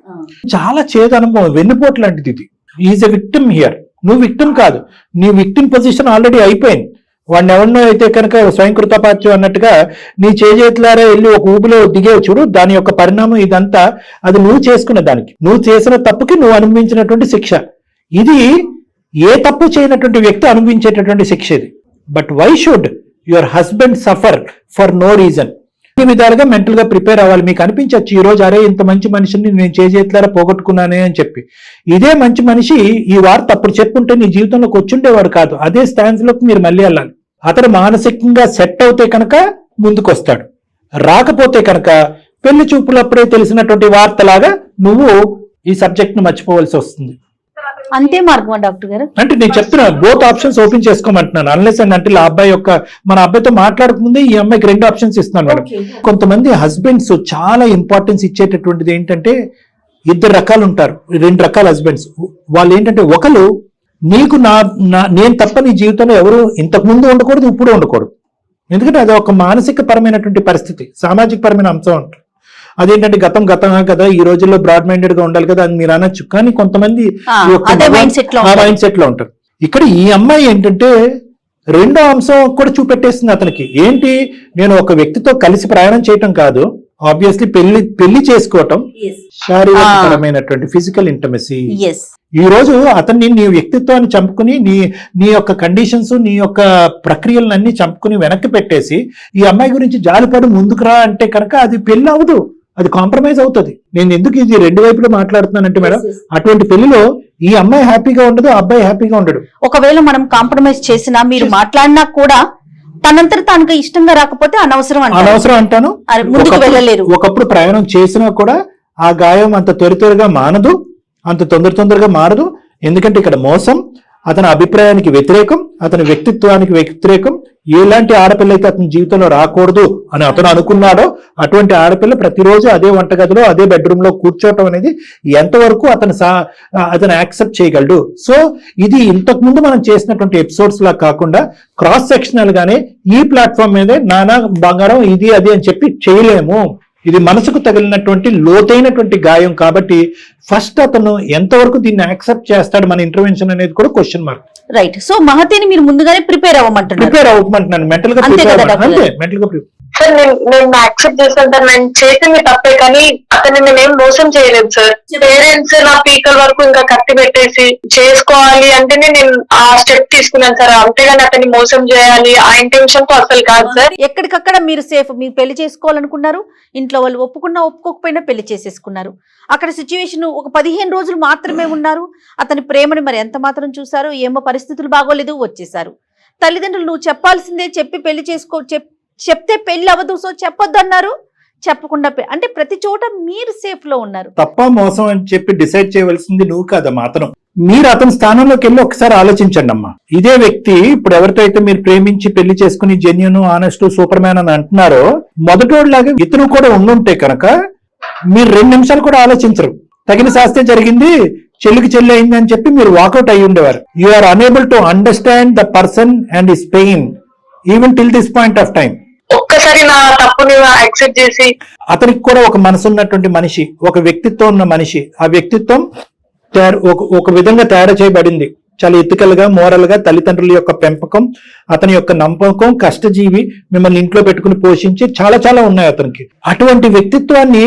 చాలా చేదు అనుభవం, వెన్నుపోటు లాంటిది ఇది. Is a victim here. నువ్వు విక్టిమ్ కాదు, నీ విక్టిమ్ పొజిషన్ ఆల్రెడీ అయిపోయింది. వాడిని ఎవరినో అయితే కనుక స్వయంకృతపాత్యం అన్నట్టుగా నీ చేతులారా వెళ్ళి ఒక ఊపిలో దిగేవు చూడు, దాని యొక్క పరిణామం ఇదంతా అది నువ్వు చేసుకున్న దానికి, నువ్వు చేసిన తప్పుకి నువ్వు అనుభవించినటువంటి శిక్ష. ఇది ఏ తప్పు చేయనటువంటి వ్యక్తి అనుభవించేటటువంటి శిక్ష ఇది. But why should your husband suffer for no reason? ఈ విధాలుగా మెంటల్ గా ప్రిపేర్ అవ్వాలి. మీకు అనిపించవచ్చు ఈ రోజు, అరే ఇంత మంచి మనిషిని నేను చేతులారా పోగొట్టుకున్నానే అని చెప్పి. ఇదే మంచి మనిషి ఈ వార్త అప్పుడు చెప్పుంటే నీ జీవితంలోకి వచ్చుండేవాడు కాదు. అదే స్టాండ్స్ లోకి మీరు మళ్ళీ వెళ్ళాలి. అతను మానసికంగా సెట్ అవుతే కనుక ముందుకొస్తాడు, రాకపోతే కనుక పెళ్లి చూపులప్పుడే తెలిసినటువంటి వార్తలాగా నువ్వు ఈ సబ్జెక్ట్ ను మర్చిపోవలసి వస్తుంది. అంతే మార్గమా డాక్టర్ గారు? అంటే నేను చెప్తున్నా, బోత్ ఆప్షన్స్ ఓపెన్ చేసుకోమంటున్నాను. అన్లెస్ అండ్ అంటే ఆ అబ్బాయి యొక్క మన అబ్బాయితో మాట్లాడకముందే ఈ అమ్మాయికి 2 ఆప్షన్స్ ఇస్తున్నాను మేడం. కొంతమంది హస్బెండ్స్ చాలా ఇంపార్టెన్స్ ఇచ్చేటటువంటిది ఏంటంటే, 2 రకాలు ఉంటారు, 2 రకాల హస్బెండ్స్. వాళ్ళు ఏంటంటే, ఒకరు నీకు నేను తప్ప నీ జీవితంలో ఎవరు ఇంతకు ముందు ఉండకూడదు, ఇప్పుడు ఉండకూడదు. ఎందుకంటే అది ఒక మానసిక పరమైనటువంటి పరిస్థితి, సామాజిక పరమైన అంశం ఉంటుంది. అదేంటంటే గతం కదా, ఈ రోజుల్లో బ్రాడ్ మైండెడ్ గా ఉండాలి కదా అని మీరు అనొచ్చు. కానీ కొంతమంది మైండ్ సెట్ లో ఉంటారు. ఇక్కడ ఈ అమ్మాయి ఏంటంటే 2వ అంశం కూడా చూపెట్టేస్తుంది అతనికి. ఏంటి, నేను ఒక వ్యక్తితో కలిసి ప్రయాణం చేయటం కాదు, ఆబ్వియస్లీ పెళ్లి చేసుకోవటం, శారీరకపరమైనటువంటి ఫిజికల్ ఇంటమసీ. ఈ రోజు అతన్ని నీ వ్యక్తిత్వాన్ని చంపుకుని నీ యొక్క కండిషన్స్, నీ యొక్క ప్రక్రియలన్నీ చంపుకుని వెనక్కి పెట్టేసి ఈ అమ్మాయి గురించి జాలిపడి ముందుకు రా అంటే కనుక అది పెళ్లి అవ్వదు, అది కాంప్రమైజ్ అవుతుంది. నేను ఎందుకు ఇది 2 వైపులు మాట్లాడుతున్నానంటే మేడం, అటువంటి పెళ్లిలో ఈ అమ్మాయి హ్యాపీగా ఉండదు, ఆ అబ్బాయి హ్యాపీగా ఉండడు. ఒకవేళ మనం కాంప్రమైజ్ చేసినా, మీరు మాట్లాడినా కూడా తనంతట తనకు ఇష్టంగా రాకపోతే అనవసరం అంటాను. ముందుకు వెళ్ళలేరు. ఒకప్పుడు ప్రయాణం చేసినా కూడా ఆ గాయం అంత త్వరగా మానదు, అంత తొందరగా మారదు. ఎందుకంటే ఇక్కడ మోసం, అతని అభిప్రాయానికి వ్యతిరేకం, అతని వ్యక్తిత్వానికి వ్యతిరేకం. ఎలాంటి ఆడపిల్ల అయితే అతని జీవితంలో రాకూడదు అని అతను అనుకున్నాడో అటువంటి ఆడపిల్ల ప్రతిరోజు అదే వంటగదిలో, అదే బెడ్రూమ్ లో కూర్చోవటం అనేది ఎంతవరకు అతను యాక్సెప్ట్ చేయగలడు. సో ఇది ఇంతకు ముందు మనం చేసినటువంటి ఎపిసోడ్స్ లా కాకుండా క్రాస్ సెక్షనల్ గానే ఈ ప్లాట్ఫామ్ మీదే నానా బంగారం ఇది అది అని చెప్పి చేయలేము. ఇది మనసుకు తగిలినటువంటి లోతైనటువంటి గాయం కాబట్టి ఫస్ట్ అతను ఎంతవరకు దీన్ని యాక్సెప్ట్ చేస్తాడు మన ఇంటర్వెన్షన్ అనేది కూడా క్వశ్చన్ మార్క్. రైట్. సో మహతిని మీరు ముందుగానే ప్రిపేర్ అవ్వమంటున్నాను. మెంటల్ గా ప్రిపేర్. సార్ నేను యాక్సెప్ట్ చేస్తాను సార్, నేను చేసింది తప్పే, కానీ అతన్ని నేనేం మోసం చేయలేదు సార్. పేరెంట్స్ నా పీకల వరకు ఇంకా కత్తి పెట్టేసి చేసుకోవాలి అంటేనే నేను ఆ స్టెప్ తీసుకున్నాను సార్. అంతేగాని అతన్ని మోసం చేయాలి ఆ ఇంటెన్షన్ తో అసలు కాదు సార్. ఎక్కడికక్కడ మీరు సేఫ్, మీరు పెళ్లి చేసుకోవాలనుకున్నారు, ఇంట్లో వాళ్ళు ఒప్పుకున్నా ఒప్పుకోకపోయినా పెళ్లి చేసేసుకున్నారు. అక్కడ సిచ్యువేషన్ ఒక 15 రోజులు మాత్రమే ఉన్నారు. అతని ప్రేమని మరి ఎంత మాత్రం చూసారు, ఏమో పరిస్థితులు బాగోలేదు, వచ్చేసారు. తల్లిదండ్రులు నువ్వు చెప్పాల్సిందే, చెప్పి పెళ్లి చెప్తే పెళ్లి అవ్వదు, సో చెప్పొద్దు అన్నారు. చెప్పకుండా అంటే ప్రతి చోట మీరు సేఫ్ లో ఉన్నారు. తప్ప మోసం అని చెప్పి డిసైడ్ చేయవలసింది నువ్వు కాదమ్మా, అతను. మీరు అతని స్థానంలోకి వెళ్ళి ఒకసారి ఆలోచించండి అమ్మా. ఇదే వ్యక్తి ఇప్పుడు ఎవరితో అయితే మీరు ప్రేమించి పెళ్లి చేసుకుని జెన్యూన్, ఆనెస్ట్, సూపర్ మ్యాన్ అని అంటున్నారో, మొదటోడిలాగా ఇతను కూడా ఉండుంటే కనుక మీరు 2 నిమిషాలు కూడా ఆలోచించరు. తగిన శాస్త్రం జరిగింది, చెల్లికి చెల్లి అయింది అని చెప్పి మీరు వాకౌట్ అయ్యి ఉండేవారు. You are unable to understand the person and his pain even till this point of time. ఒక్కసారి నా తప్పుని యాక్సెప్ట్ చేసి, అతనికి కూడా ఒక మనసు ఉన్నటువంటి మనిషి, ఒక వ్యక్తిత్వం ఉన్న మనిషి. ఆ వ్యక్తిత్వం ఒక విధంగా తయారు చేయబడింది. చాలా ఎథికల్ గా మోరల్ గా తల్లిదండ్రుల యొక్క పెంపకం, అతని యొక్క నమ్మకం, కష్టజీవి, మిమ్మల్ని ఇంట్లో పెట్టుకుని పోషించి చాలా చాలా ఉన్నాయి అతనికి. అటువంటి వ్యక్తిత్వాన్ని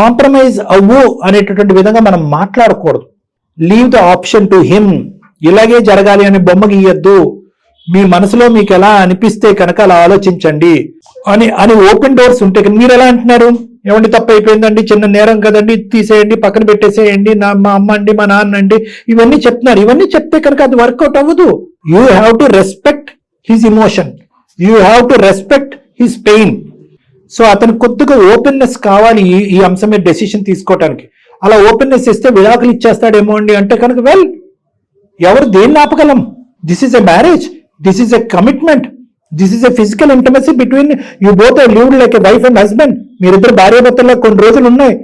కాంప్రమైజ్ అవ్వు అనేటటువంటి విధంగా మనం మాట్లాడకూడదు. Leave the option to him. ఇలాగే జరగాలి అని బొమ్మ గీయద్దు, మీ మనసులో మీకు ఎలా అనిపిస్తే కనుక అలా ఆలోచించండి అని ఓపెన్ డోర్స్ ఉంటాయి. మీరు ఎలా అంటున్నారు, ఏమండి తప్పు అయిపోయిందండి, చిన్న నేరం కదండి, తీసేయండి, పక్కన పెట్టేసేయండి, మా అమ్మ అండి, మా నాన్న అండి, ఇవన్నీ చెప్తున్నారు. ఇవన్నీ చెప్తే కనుక అది వర్కౌట్ అవ్వదు. You have to respect his emotion, you have to respect his pain. So అతను కొద్దిగా ఓపెన్నెస్ కావాలి ఈ అంశం మీద డెసిషన్ తీసుకోవటానికి. అలా ఓపెన్నెస్ ఇస్తే విడాకులు ఇచ్చేస్తాడేమో అండి అంటే కనుక వెల్, ఎవరు దేన్ని ఆపగలం? This is a marriage, this is a commitment, this is a physical intimacy between you both are lived like a wife and husband. మీరిద్దరు భార్యాభర్తల్లో కొన్ని రోజులు ఉన్నాయి.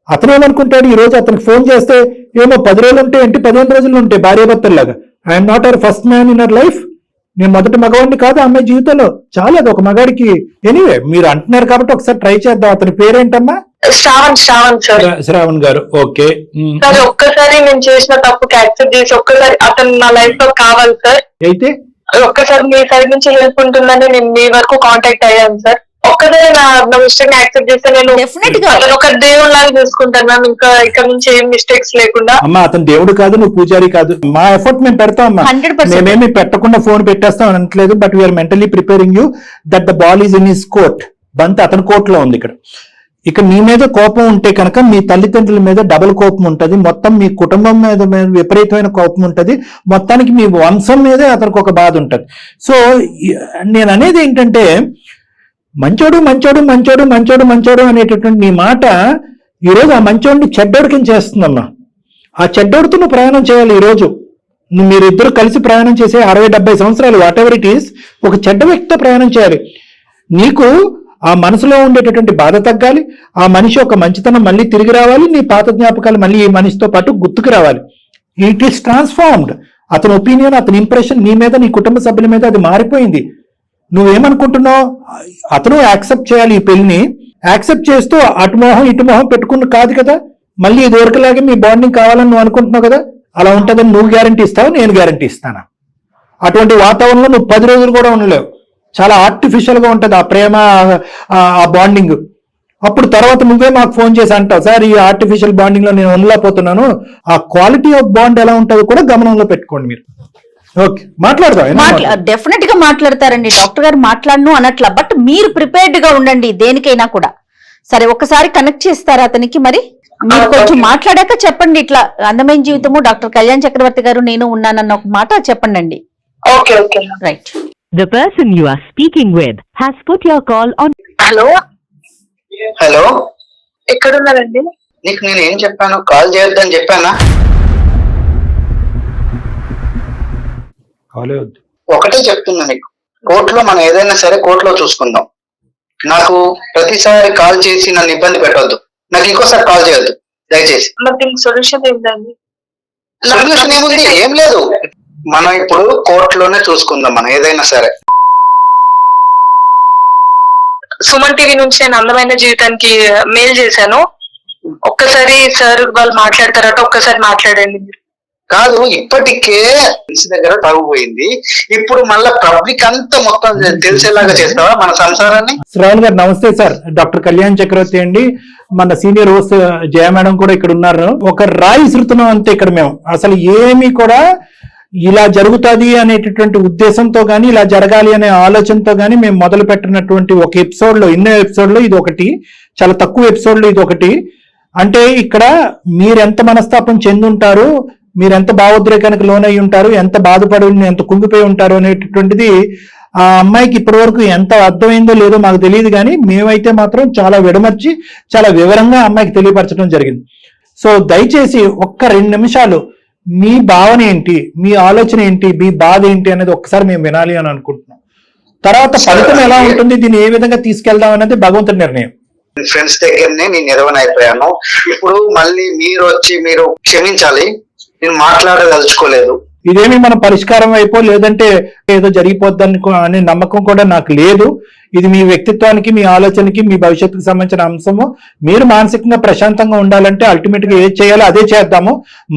అతను ఏమనుకుంటాడు, ఈ రోజు అతనికి ఫోన్ చేస్తే ఏమో 10 రోజులు ఉంటే ఏంటి, 15 రోజులు ఉంటాయి భార్యాభర్తల్లాగా. I'm not our first man in our life. నేను మొదటి మగవాడిని కాదు అమ్మాయి జీవితంలో. చాలా అది ఒక మగాడికి. ఎనీవే మీరు అంటున్నారు కాబట్టి ఒకసారి ట్రై చేద్దాం. అతని పేరేంటమ్మా? శ్రావణ్ సార్. శ్రావణ్ గారు, ఓకే. సార్ ఒక్కసారి నేను చేసిన తప్పుకి యాక్సెప్ట్ చేసి ఒక్కసారి అతను నా లైఫ్ లో కావాలి సార్. అయితే ఒక్కసారి మీ సైడ్ నుంచి హెల్ప్ ఉంటుందని నేను మీ వరకు కాంటాక్ట్ అయ్యాను సార్. ఒక్కసారి నా మిస్టేక్ యాక్సెప్ట్ చేస్తే నేను ఒక దేవుళ్ళలాగా చూసుకుంటాను మ్యామ్. ఇంకా ఇక్కడ నుంచి ఏం మిస్టేక్స్ లేకుండా. అమ్మా అతను దేవుడు కాదు, నువ్వు పూజారి కాదు. మా ఎఫర్ట్ మేము పెడతాం అమ్మా. మేమేమి పెట్టకుండా ఫోన్ పెట్టేస్తాం అనట్లేదు. But we're mentally preparing you that the ball is in his court. బంత్ అతని కోర్టులో ఉంది. ఇక్కడ నీ మీద కోపం ఉంటే కనుక మీ తల్లిదండ్రుల మీద డబుల్ కోపం ఉంటుంది, మొత్తం మీ కుటుంబం మీద విపరీతమైన కోపం ఉంటుంది, మొత్తానికి మీ వంశం మీదే అతనికి ఒక బాధ ఉంటుంది. సో నేను అనేది ఏంటంటే, మంచోడు మంచోడు మంచోడు మంచోడు మంచోడు అనేటటువంటి నీ మాట ఈరోజు ఆ మంచోడిని చెడ్డోడికి చేస్తుందమ్మా. ఆ చెడ్డోడితో నువ్వు ప్రయాణం చేయాలి. ఈరోజు మీరిద్దరు కలిసి ప్రయాణం చేసే 60-70 సంవత్సరాలు వాట్ ఎవర్ ఇట్ ఈస్, ఒక చెడ్డ వ్యక్తితో ప్రయాణం చేయాలి. నీకు ఆ మనసులో ఉండేటటువంటి బాధ తగ్గాలి, ఆ మనిషి ఒక మంచితనం మళ్ళీ తిరిగి రావాలి, నీ పాత జ్ఞాపకాలు మళ్ళీ ఈ మనిషితో పాటు గుర్తుకు రావాలి. It is transformed. అతని ఒపీనియన్, అతని ఇంప్రెషన్ నీ మీద, నీ కుటుంబ సభ్యుల మీద అది మారిపోయింది. నువ్వేమనుకుంటున్నావు? అతను యాక్సెప్ట్ చేయాలి ఈ పెళ్లిని. యాక్సెప్ట్ చేస్తూ అటు మొహం ఇటు మొహం పెట్టుకున్న కాదు కదా, మళ్ళీ ఇది వరకులాగే మీ బాండింగ్ కావాలని నువ్వు అనుకుంటున్నావు కదా. అలా ఉంటుందని నువ్వు గ్యారంటీ ఇస్తావు, నేను గ్యారంటీ ఇస్తానా? అటువంటి వాతావరణంలో నువ్వు 10 రోజులు కూడా ఉండలేవు. చాలా ఆర్టిఫిషియల్ గా ఉంటుంది ఆ ప్రేమ, ఆ బాండింగ్. అప్పుడు తర్వాత నువ్వే మాకు ఫోన్ చేసి అంటావు, సార్ ఈ ఆర్టిఫిషియల్ బాండింగ్ లో నేను ఉండలేకపోతున్నాను. ఆ క్వాలిటీ ఆఫ్ బాండ్ ఎలా ఉంటుందో కూడా గమనంలో పెట్టుకోండి మీరు. ఓకే, మాట్లాడదాం. డెఫినెట్ గా మాట్లాడతారండి డాక్టర్ గారు, మాట్లాడను అనట్లా. బట్ మీరు ప్రిపేర్డ్ గా ఉండండి దేనికైనా కూడా. సరే ఒక్కసారి కనెక్ట్ చేస్తారా అతనికి? మరి మీరు కొంచెం మాట్లాడాక చెప్పండి. ఇట్లా అందమైన జీవితము డాక్టర్ కళ్యాణ్ చక్రవర్తి గారు నేను ఉన్నానన్న ఒక మాట చెప్పండి అండి. Okay okay right. The person you are speaking with has put your call on. Hello hello, ఎక్కడున్నారండి? నీకు నేను ఏం చెప్పాను? కాల్ చేయొద్దని చెప్పానా? ఒకటే చెప్తున్నా నీకు, కోర్టులో మనం ఏదైనా సరే కోర్టులో చూసుకుందాం. నాకు ప్రతిసారి కాల్ చేసి నన్ను ఇబ్బంది పెట్టొద్దు. నాకు ఇంకోసారి కాల్ చేయొద్దు దయచేసి. సొల్యూషన్ ఏంటండి? సొల్యూషన్ ఏముంది? ఏం లేదు. మనం ఇప్పుడు కోర్టులోనే చూసుకుందాం మనం ఏదైనా సరే. సుమన్ టీవీ నుంచి నేను అందమైన జీవితానికి మెయిల్ చేశాను. ఒక్కసారి సార్ వాళ్ళు మాట్లాడతారట, ఒక్కసారి మాట్లాడండి. కాదు, ఇప్పటికే మనిషి దగ్గర తగ్గిపోయింది, ఇప్పుడు మళ్ళీ పబ్లిక్ అంతా మొత్తం తెలిసేలాగా చేస్తావా మన సంసారాన్ని? శ్రావణ్ గారు నమస్తే సార్. డాక్టర్ కళ్యాణ్ చక్రవర్తి అండి. మన సీనియర్ హోస్ట్ జయ మేడం కూడా ఇక్కడ ఉన్నారు. ఒక రాయి విసురుతున్నాం అంతే ఇక్కడ మేము. అసలు ఏమీ కూడా ఇలా జరుగుతుంది అనేటటువంటి ఉద్దేశంతో గానీ, ఇలా జరగాలి అనే ఆలోచనతో గానీ మేము మొదలు పెట్టినటువంటి ఒక ఎపిసోడ్ లో, ఎన్నో ఎపిసోడ్ లో ఇది ఒకటి, చాలా తక్కువ ఎపిసోడ్ లో ఇది ఒకటి. అంటే ఇక్కడ మీరెంత మనస్తాపం చెందుంటారు, మీరెంత భావోద్రేకానికి లోనై ఉంటారు, ఎంత బాధపడి ఎంత కుంగిపోయి ఉంటారు అనేటటువంటిది ఆ అమ్మాయికి ఇప్పటి వరకు ఎంత అర్థమైందో లేదో మాకు తెలియదు, కానీ మేమైతే మాత్రం చాలా విడమర్చి చాలా వివరంగా అమ్మాయికి తెలియపరచడం జరిగింది. సో దయచేసి ఒక్క 2 నిమిషాలు మీ భావన ఏంటి, మీ ఆలోచన ఏంటి, మీ బాధ ఏంటి అనేది ఒక్కసారి మేము వినాలి అని అనుకుంటున్నాం. తర్వాత ఫలితం ఎలా ఉంటుంది, దీన్ని ఏ విధంగా తీసుకెళ్దాం అనేది భగవంతుడి నిర్ణయం. ఫ్రెండ్స్ దగ్గరనే నేను నిర్వనైపోయాను. ఇప్పుడు మళ్ళీ మీరు క్షమించాలి, నేను మాట్లాడదలుచుకోలేదు. ఇదేమి మన పరిష్కారం అయిపో లేదంటే ఏదో జరిగిపోద్దని అనే నమ్మకం కూడా నాకు లేదు. ఇది మీ వ్యక్తిత్వానికి, మీ ఆలోచనకి, మీ భవిష్యత్తుకు సంబంధించిన అంశము. మీరు మానసికంగా ప్రశాంతంగా ఉండాలంటే అల్టిమేట్ గా ఏది చేయాలో అదే చేద్దాము.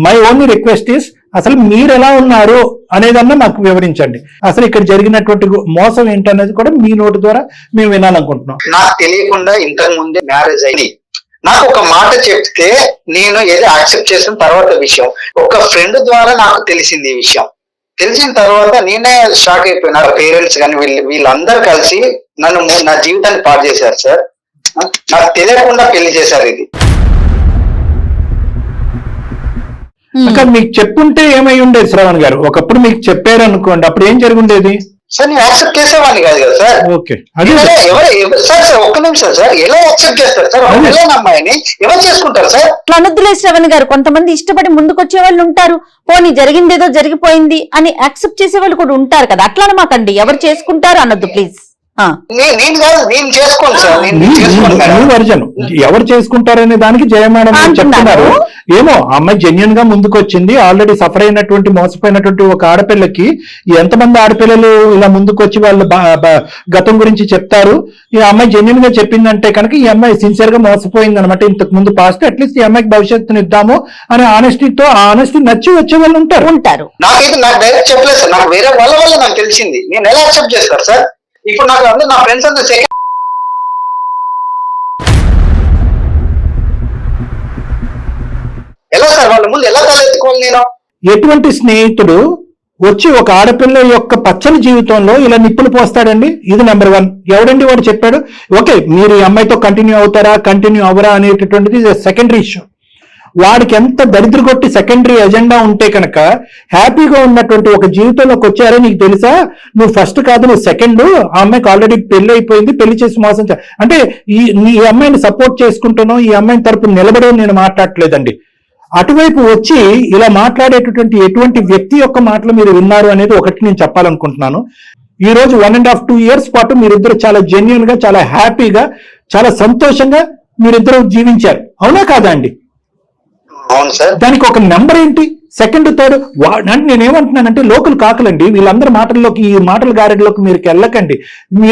మై ఓన్లీ రిక్వెస్ట్ ఈస్ అసలు మీరు ఎలా ఉన్నారు అనేదన్నా నాకు వివరించండి. అసలు ఇక్కడ జరిగినటువంటి మోసం ఏంటనేది కూడా మీ నోటి ద్వారా మేము వినాలనుకుంటున్నాం. నాకు తెలియకుండా ఇంతకు ముందే మ్యారేజ్ అయింది. నాకు ఒక మాట చెప్తే నేను ఏదో యాక్సెప్ట్ చేసిన తర్వాత విషయం, ఒక ఫ్రెండ్ ద్వారా నాకు తెలిసింది ఈ విషయం. తెలిసిన తర్వాత నేనే షాక్ అయిపోయినా. పేరెంట్స్ కానీ వీళ్ళందరూ కలిసి నా జీవితాన్ని పాడు చేశారు సార్. నాకు తెలియకుండా పెళ్లి చేశారు. ఇది అక్కడ మీకు చెప్పుంటే ఏమై ఉండేది శ్రవణ్ గారు? ఒకప్పుడు మీకు చెప్పారు అనుకోండి, అప్పుడు ఏం జరిగి ఉండేది? సార్ నేను యాక్సెప్ట్ చేసేవాడిని కాదు కదా సార్. ఓకే, సార్ ఒక్క నిమిషం సార్, ఎలా యాక్సెప్ట్ చేస్తారు సార్? వెళ్ళని అమ్మాయిని ఎవరు చేసుకుంటారు సార్? అనొద్దులే శ్రవణ్ గారు, కొంతమంది ఇష్టపడి ముందుకొచ్చే వాళ్ళు ఉంటారు. పోనీ జరిగిందేదో జరిగిపోయింది అని యాక్సెప్ట్ చేసే వాళ్ళు కూడా ఉంటారు కదా, అట్లా అనమాకండి. ఎవరు చేసుకుంటారు అనొద్దు ప్లీజ్. నేను కాదు, నేను చేసుకోను సార్. వర్జన్ ఎవరు చేసుకుంటారనే దానికి జయమేడం చెప్తున్నారు. ఏమో అమ్మాయి జెన్యున్ గా ముందుకు వచ్చింది. ఆల్రెడీ సఫర్ అయినటువంటి మోసపోయినటువంటి ఒక ఆడపిల్లకి ఎంతమంది ఆడపిల్లలు ఇలా ముందుకు వచ్చి వాళ్ళు గతం గురించి చెప్తారు. ఈ అమ్మాయి జెన్యున్ గా చెప్పిందంటే కనుక ఈ అమ్మాయి సిన్సియర్ గా మోసపోయింది అనమాట. ఇంతకు ముందు పాస్ట్ అట్లీస్ట్ ఈ అమ్మాయికి భవిష్యత్తుని ఇద్దాము అనే ఆనెస్టీ నచ్చి వచ్చే వాళ్ళు ఉంటారు. నాకైతే నాకు డైరెక్ట్ చెప్పలేదు సార్. నాకు వేరే వాళ్ళ వల్ల నాకు తెలిసింది. నేను ఎలా యాక్సెప్ట్ చేస్తారు సార్? ఇప్పుడు నాకు అందరూ నా ఫ్రెండ్స్ అందరూ సెకండ్ ఎలా సార్? వాళ్ళ ముందు ఎలా తలెత్తుకోవాలి నేను? ఎటువంటి స్నేహితుడు వచ్చి ఒక ఆడపిల్ల యొక్క పచ్చని జీవితంలో ఇలా నిప్పులు పోస్తాడండి? ఇది నెంబర్ 1. ఎవడండి వాడు చెప్పాడు? ఓకే, మీరు ఈ అమ్మాయితో కంటిన్యూ అవుతారా కంటిన్యూ అవరా అనేటటువంటిది సెకండరీ ఇష్యూ. వాడికి ఎంత దరిద్ర కొట్టి సెకండరీ ఎజెండా ఉంటే కనుక హ్యాపీగా ఉన్నటువంటి ఒక జీవితంలోకి వచ్చారని నీకు తెలుసా? నువ్వు ఫస్ట్ కాదు, నువ్వు సెకండ్. ఆ అమ్మాయికి ఆల్రెడీ పెళ్లి అయిపోయింది, పెళ్లి చేసి మోసం అంటే ఈ అమ్మాయిని సపోర్ట్ చేసుకుంటున్నావు, ఈ అమ్మాయిని తరపు నిలబడే నేను మాట్లాడట్లేదండి. అటువైపు వచ్చి ఇలా మాట్లాడేటటువంటి ఎటువంటి వ్యక్తి యొక్క మాటలు మీరు విన్నారు అనేది ఒకటి నేను చెప్పాలనుకుంటున్నాను. ఈ రోజు 1.5 2 years పాటు మీరిద్దరు చాలా జెన్యున్ గా, చాలా హ్యాపీగా, చాలా సంతోషంగా మీరిద్దరు జీవించారు. అవునా కాదా అండి? అవును సార్. దానికి ఒక నెంబర్ ఏంటి? సెకండ్ థర్డ్ అంటే నేనేమంటున్నానంటే లోకల్ కాకులండి వీళ్ళందరి మాటల్లోకి, ఈ మాటల గారెడ్లోకి మీరు వెళ్ళకండి.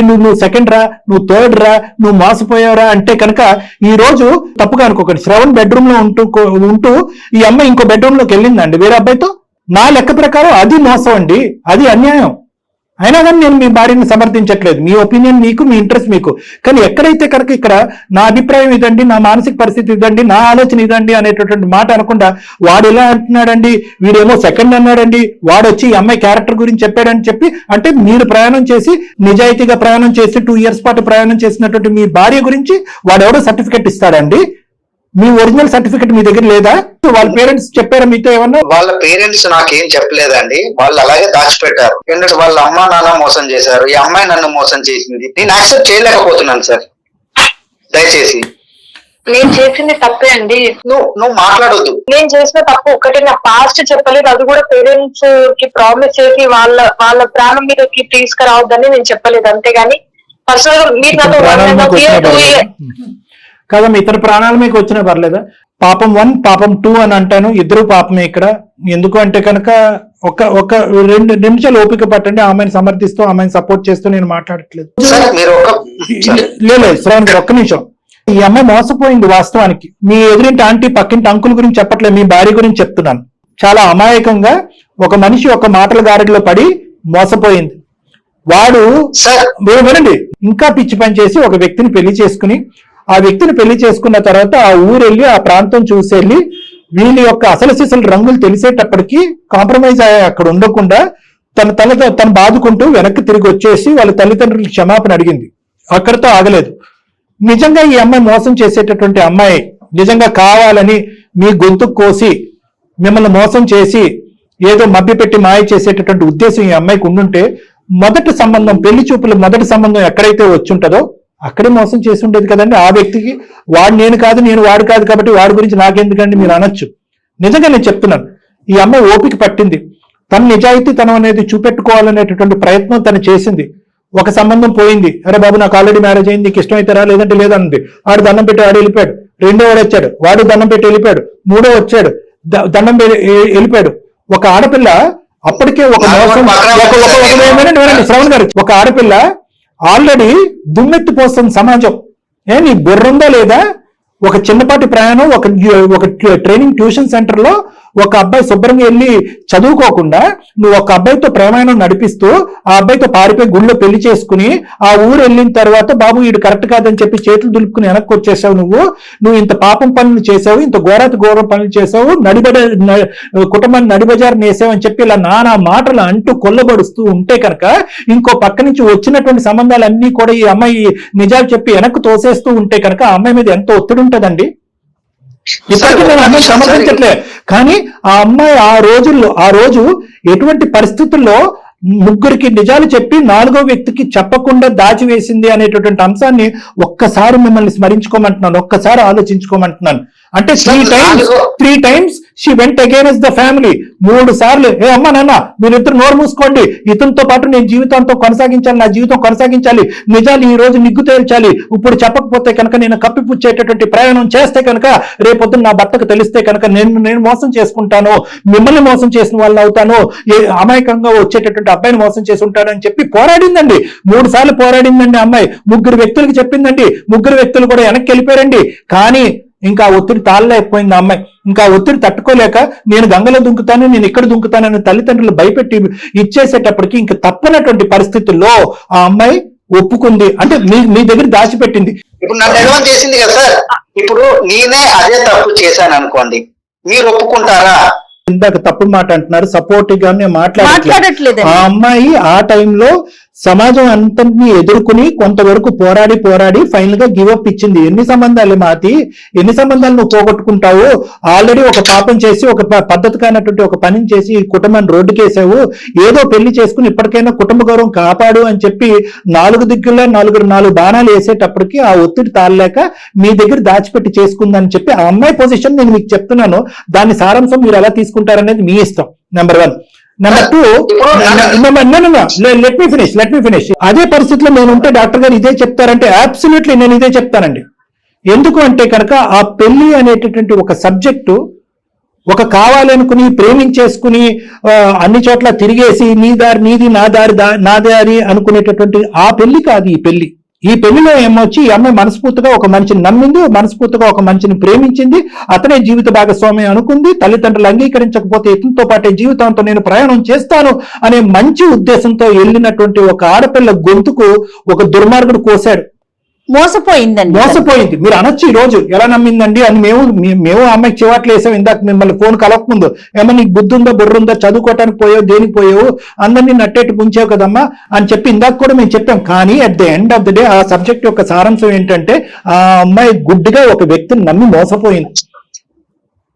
నువ్వు సెకండ్ రా, నువ్వు థర్డ్ రా, నువ్వు మోసపోయావురా అంటే కనుక ఈ రోజు తప్పుగా అనుకోకండి. శ్రవణ్ బెడ్రూమ్ లో ఉంటూ ఈ అమ్మాయి ఇంకో బెడ్రూమ్ లోకి వెళ్ళిందండి వేరే అబ్బాయితో. నా లెక్క ప్రకారం అది మోసం అండి, అది అన్యాయం. అయినా కానీ నేను మీ భార్యని సమర్థించట్లేదు. మీ ఒపీనియన్ మీకు, మీ ఇంట్రెస్ట్ మీకు. కానీ ఎక్కడైతే కనుక ఇక్కడ నా అభిప్రాయం ఇదండి, నా మానసిక పరిస్థితి ఇదండి, నా ఆలోచన ఇదండి అనేటటువంటి మాట అనకుండా వాడు ఎలా అంటున్నాడండి, వీడేమో సెకండ్ అన్నాడండి, వాడు వచ్చి ఈ అమ్మాయి క్యారెక్టర్ గురించి చెప్పాడని చెప్పి అంటే మీరు ప్రయాణం చేసి నిజాయితీగా ప్రయాణం చేసి 2 years పాటు ప్రయాణం చేసినటువంటి మీ భార్య గురించి వాడెవడో సర్టిఫికెట్ ఇస్తాడండి? మీ ఒరిజినల్ సర్టిఫికెట్ మీ దగ్గర లేదా? వాళ్ళ పేరెంట్స్ చెప్పారా మీతో ఏమన్నా? వాళ్ళ పేరెంట్స్ నాకేం చెప్పలేదండి. వాళ్ళు అలాగే దాచిపెట్టారు. ఎందుకంటే వాళ్ళ అమ్మ నాన్న మోసం చేశారు, ఈ అమ్మాయి నన్ను మోసం చేసింది. నేను యాక్సెప్ట్ చేయలేకపోతున్నాను సార్. దయచేసి నేను చేసింది తప్పే అండి. నువ్వు మాట్లాడొద్దు. నేను చేసిన తప్పు ఒకటి, నా పాస్ట్ చెప్పలేదు. అది కూడా పేరెంట్స్ కి ప్రామిస్ చేసి వాళ్ళ ప్రాణం మీదకి తీసుకురావద్దని నేను చెప్పలేదు. అంతేగాని పర్సనల్ గా మీరు నాతో కాదమ్మా, ఇతర ప్రాణాలు మీకు వచ్చినా పర్లేదా? పాపం 1 పాపం 2 అని అంటాను. ఇద్దరు పాపమే ఇక్కడ. ఎందుకు అంటే కనుక ఒక 2 నిమిషాలు ఓపిక పట్టండి. ఆమెను సమర్థిస్తూ, ఆమెను సపోర్ట్ చేస్తూ నేను మాట్లాడట్లేదు. లేదు శ్రవణ్ గారు, ఒక్క నిమిషం. ఈ అమ్మాయి మోసపోయింది వాస్తవానికి. మీ ఎదురింటి ఆంటీ, పక్కింటి అంకుల్ గురించి చెప్పట్లేదు, మీ భార్య గురించి చెప్తున్నాను. చాలా అమాయకంగా ఒక మనిషి ఒక మాటల గారిలో పడి మోసపోయింది. వాడు వినండి, ఇంకా పిచ్చి పని చేసి ఒక వ్యక్తిని పెళ్లి చేసుకుని, ఆ వ్యక్తిని పెళ్లి చేసుకున్న తర్వాత ఆ ఊరెళ్ళి ఆ ప్రాంతం చూసెళ్ళి వీళ్ళ యొక్క అసలు సిసలు రంగులు తెలిసేటప్పటికి కాంప్రమైజ్ అక్కడ ఉండకుండా తను బాదుకుంటూ వెనక్కి తిరిగి వచ్చేసి వాళ్ళ తల్లిదండ్రులకు క్షమాపణ అడిగింది. అక్కడితో ఆగలేదు. నిజంగా ఈ అమ్మాయి మోసం చేసేటటువంటి అమ్మాయి నిజంగా కావాలని మీ గొంతు కోసి మిమ్మల్ని మోసం చేసి ఏదో మభ్యపెట్టి మాయ చేసేటటువంటి ఉద్దేశం ఈ అమ్మాయికి ఉండుంటే మొదటి సంబంధం, పెళ్లి చూపుల మొదటి సంబంధం ఎక్కడైతే వచ్చుంటుందో అక్కడే మోసం చేసి ఉండేది కదండి. ఆ వ్యక్తికి వాడు నేను కాదు, నేను వాడు కాదు కాబట్టి వాడి గురించి నాకెందుకండి మీరు అనొచ్చు. నిజంగా నేను చెప్తున్నాను, ఈ అమ్మాయి ఓపిక పట్టింది. తన నిజాయితీ తనం అనేది చూపెట్టుకోవాలనేటటువంటి ప్రయత్నం తను చేసింది. ఒక సంబంధం పోయింది, అరే బాబు నాకు ఆల్రెడీ మ్యారేజ్ అయింది, నీకు ఇష్టమైతారా లేదంటే లేదన్నది. వాడు దండం పెట్టి వాడు వెళ్ళిపోయాడు. రెండో వాడు వచ్చాడు, వాడు దండం పెట్టి వెళ్ళిపోయాడు. మూడో వచ్చాడు, దండం వెళ్ళిపోయాడు. ఒక ఆడపిల్ల అప్పటికే ఒక మోసం, శ్రవణ్ గారు, ఒక ఆడపిల్ల ఆల్రెడీ దుమ్మెత్తిపోస్తుంది సమాజం. నీ బుర్రందా లేదా? ఒక చిన్నపాటి ప్రయాణం, ఒక ట్రైనింగ్ ట్యూషన్ సెంటర్ లో ఒక అబ్బాయి శుభ్రంగా వెళ్ళి చదువుకోకుండా నువ్వు ఒక అబ్బాయితో ప్రేమాయణం నడిపిస్తూ ఆ అబ్బాయితో పారిపోయి గుళ్ళో పెళ్లి చేసుకుని ఆ ఊరు వెళ్ళిన తర్వాత బాబు వీడు కరెక్ట్ కాదని చెప్పి చేతులు దులుపుకుని వెనక్కి వచ్చేసావు. నువ్వు ఇంత పాపం పనులు చేసావు, ఇంత ఘోరం పనులు చేసావు, కుటుంబాన్ని నడిబజారు నేసావు అని చెప్పి ఇలా నానా మాటలు అంటూ కొల్లబడుస్తూ ఉంటే కనుక ఇంకో పక్క నుంచి వచ్చినటువంటి సంబంధాలన్నీ కూడా ఈ అమ్మాయి నిజాలు చెప్పి వెనక్కి తోసేస్తూ ఉంటే కనుక ఆ అమ్మాయి మీద ఎంత ఒత్తిడి ఉంటుందండి. ఇప్పటికీ నేను అమ్మాయి సమర్థించట్లే, కానీ ఆ అమ్మాయి ఆ రోజు ఎటువంటి పరిస్థితుల్లో ముగ్గురికి నిజాలు చెప్పి నాలుగో వ్యక్తికి చెప్పకుండా దాచివేసింది అనేటటువంటి అంశాన్ని ఒక్కసారి మిమ్మల్ని స్మరించుకోమంటున్నాను, ఒక్కసారి ఆలోచించుకోమంటున్నాను. అంటే three times she went against the family. 3 సార్లు ఏ అమ్మా నాన్న మీరిద్దరు నోరు మూసుకోండి, ఇతనితో పాటు నేను జీవితంతో కొనసాగించాలి, నా జీవితం కొనసాగించాలి, నిజాలు ఈ రోజు నిగ్గు తేల్చాలి, ఇప్పుడు చెప్పకపోతే కనుక నేను కప్పిపుచ్చేటటువంటి ప్రయాణం చేస్తే కనుక రేపొద్దున నా భర్తకు తెలిస్తే కనుక నేను మోసం చేసుకుంటాను, మిమ్మల్ని మోసం చేసిన వాళ్ళని అవుతాను, అమాయకంగా వచ్చేటటువంటి అబ్బాయిని మోసం చేసి ఉంటానని చెప్పి పోరాడిందండి. 3 సార్లు పోరాడిందండి అమ్మాయి. 3 వ్యక్తులకు చెప్పిందండి, 3 వ్యక్తులు కూడా వెనక్కి వెళ్ళిపోయారండి. కానీ ఇంకా ఒత్తిడి తాళలేకపోయింది అమ్మాయి. ఇంకా ఒత్తిడి తట్టుకోలేక నేను గంగలో దుంకుతాను, నేను ఇక్కడ దుంకుతానని తల్లిదండ్రులు భయపెట్టి ఇచ్చేసేటప్పటికి ఇంకా తప్పనటువంటి పరిస్థితుల్లో ఆ అమ్మాయి ఒప్పుకుంది. అంటే మీ దగ్గర దాచిపెట్టింది. ఇప్పుడు నన్ను ఎడవం చేసింది కదా సార్, ఇప్పుడు నేనే అదే తప్పు చేశాను అనుకోండి, మీరు ఒప్పుకుంటారా? ఇందాక తప్పు మాట అంటున్నారు, సపోర్టివ్ గానే మాట్లాడట్లేదు. ఆ అమ్మాయి ఆ టైంలో సమాజం అంతటిని ఎదుర్కొని కొంతవరకు పోరాడి ఫైనల్ గా గివప్ ఇచ్చింది. ఎన్ని సంబంధాలు మాతి, ఎన్ని సంబంధాలు నువ్వు పోగొట్టుకుంటావు? ఆల్రెడీ ఒక పాపం చేసి ఒక పద్ధతి కానటువంటి ఒక పనిని చేసి కుటుంబాన్ని రోడ్డుకేసావు, ఏదో పెళ్లి చేసుకుని ఇప్పటికైనా కుటుంబ గౌరవం కాపాడు అని చెప్పి 4 దిక్కుల్లో 4 బాణాలు వేసేటప్పటికి ఆ ఒత్తిడి తాళలేక మీ దగ్గర దాచిపెట్టి చేసుకుందని చెప్పి ఆ అమ్మాయి పొజిషన్ నేను మీకు చెప్తున్నాను. దాని సారాంశం మీరు ఎలా తీసుకుంటారనేది మీ ఇష్టం. Number 1. Number 2, let me finish. అదే పరిస్థితిలో నేను ఉంటే డాక్టర్ గారు ఇదే చెప్తారంటే అబ్సల్యూట్లీ నేను ఇదే చెప్తానండి. ఎందుకు అంటే కనుక ఆ పెళ్లి అనేటటువంటి ఒక సబ్జెక్టు ఒక కావాలనుకుని ప్రేమించేసుకుని అన్ని చోట్ల తిరిగేసి నీ దారి నీది నా దారి అనుకునేటటువంటి ఆ పెళ్లి కాదు ఈ పెళ్లి. ఈ పెళ్లిలో ఏమొచ్చి ఈ అమ్మాయి మనస్ఫూర్తిగా ఒక మనిషిని నమ్మింది, మనస్ఫూర్తిగా ఒక మనిషిని ప్రేమించింది, అతనే జీవిత భాగస్వామి అనుకుంది. తల్లిదండ్రులు అంగీకరించకపోతే ఇతనితో పాటే జీవితంతో నేను ప్రయాణం చేస్తాను అనే మంచి ఉద్దేశంతో వెళ్ళినటువంటి ఒక ఆడపిల్ల గొంతుకు ఒక దుర్మార్గుడు కోశాడు. మోసపోయింది. మీరు అనొచ్చు ఈ రోజు ఎలా నమ్మిందండి అని. మేము అమ్మాయికి చివాట్లు వేసాం ఇందాక మిమ్మల్ని ఫోన్ కలవకముందు. ఏమో నీకు బుద్ధి ఉందా బుర్ర ఉందా, చదువుకోవటానికి పోయావు, దేనికి పోయావు, అందరినీ నట్టేట్టు పుంచావు కదమ్మా అని చెప్పి ఇందాక కూడా మేము చెప్పాం. కానీ at the end of the day ఆ సబ్జెక్ట్ యొక్క సారాంశం ఏంటంటే ఆ అమ్మాయి గుడ్డిగా ఒక వ్యక్తిని నమ్మి మోసపోయింది.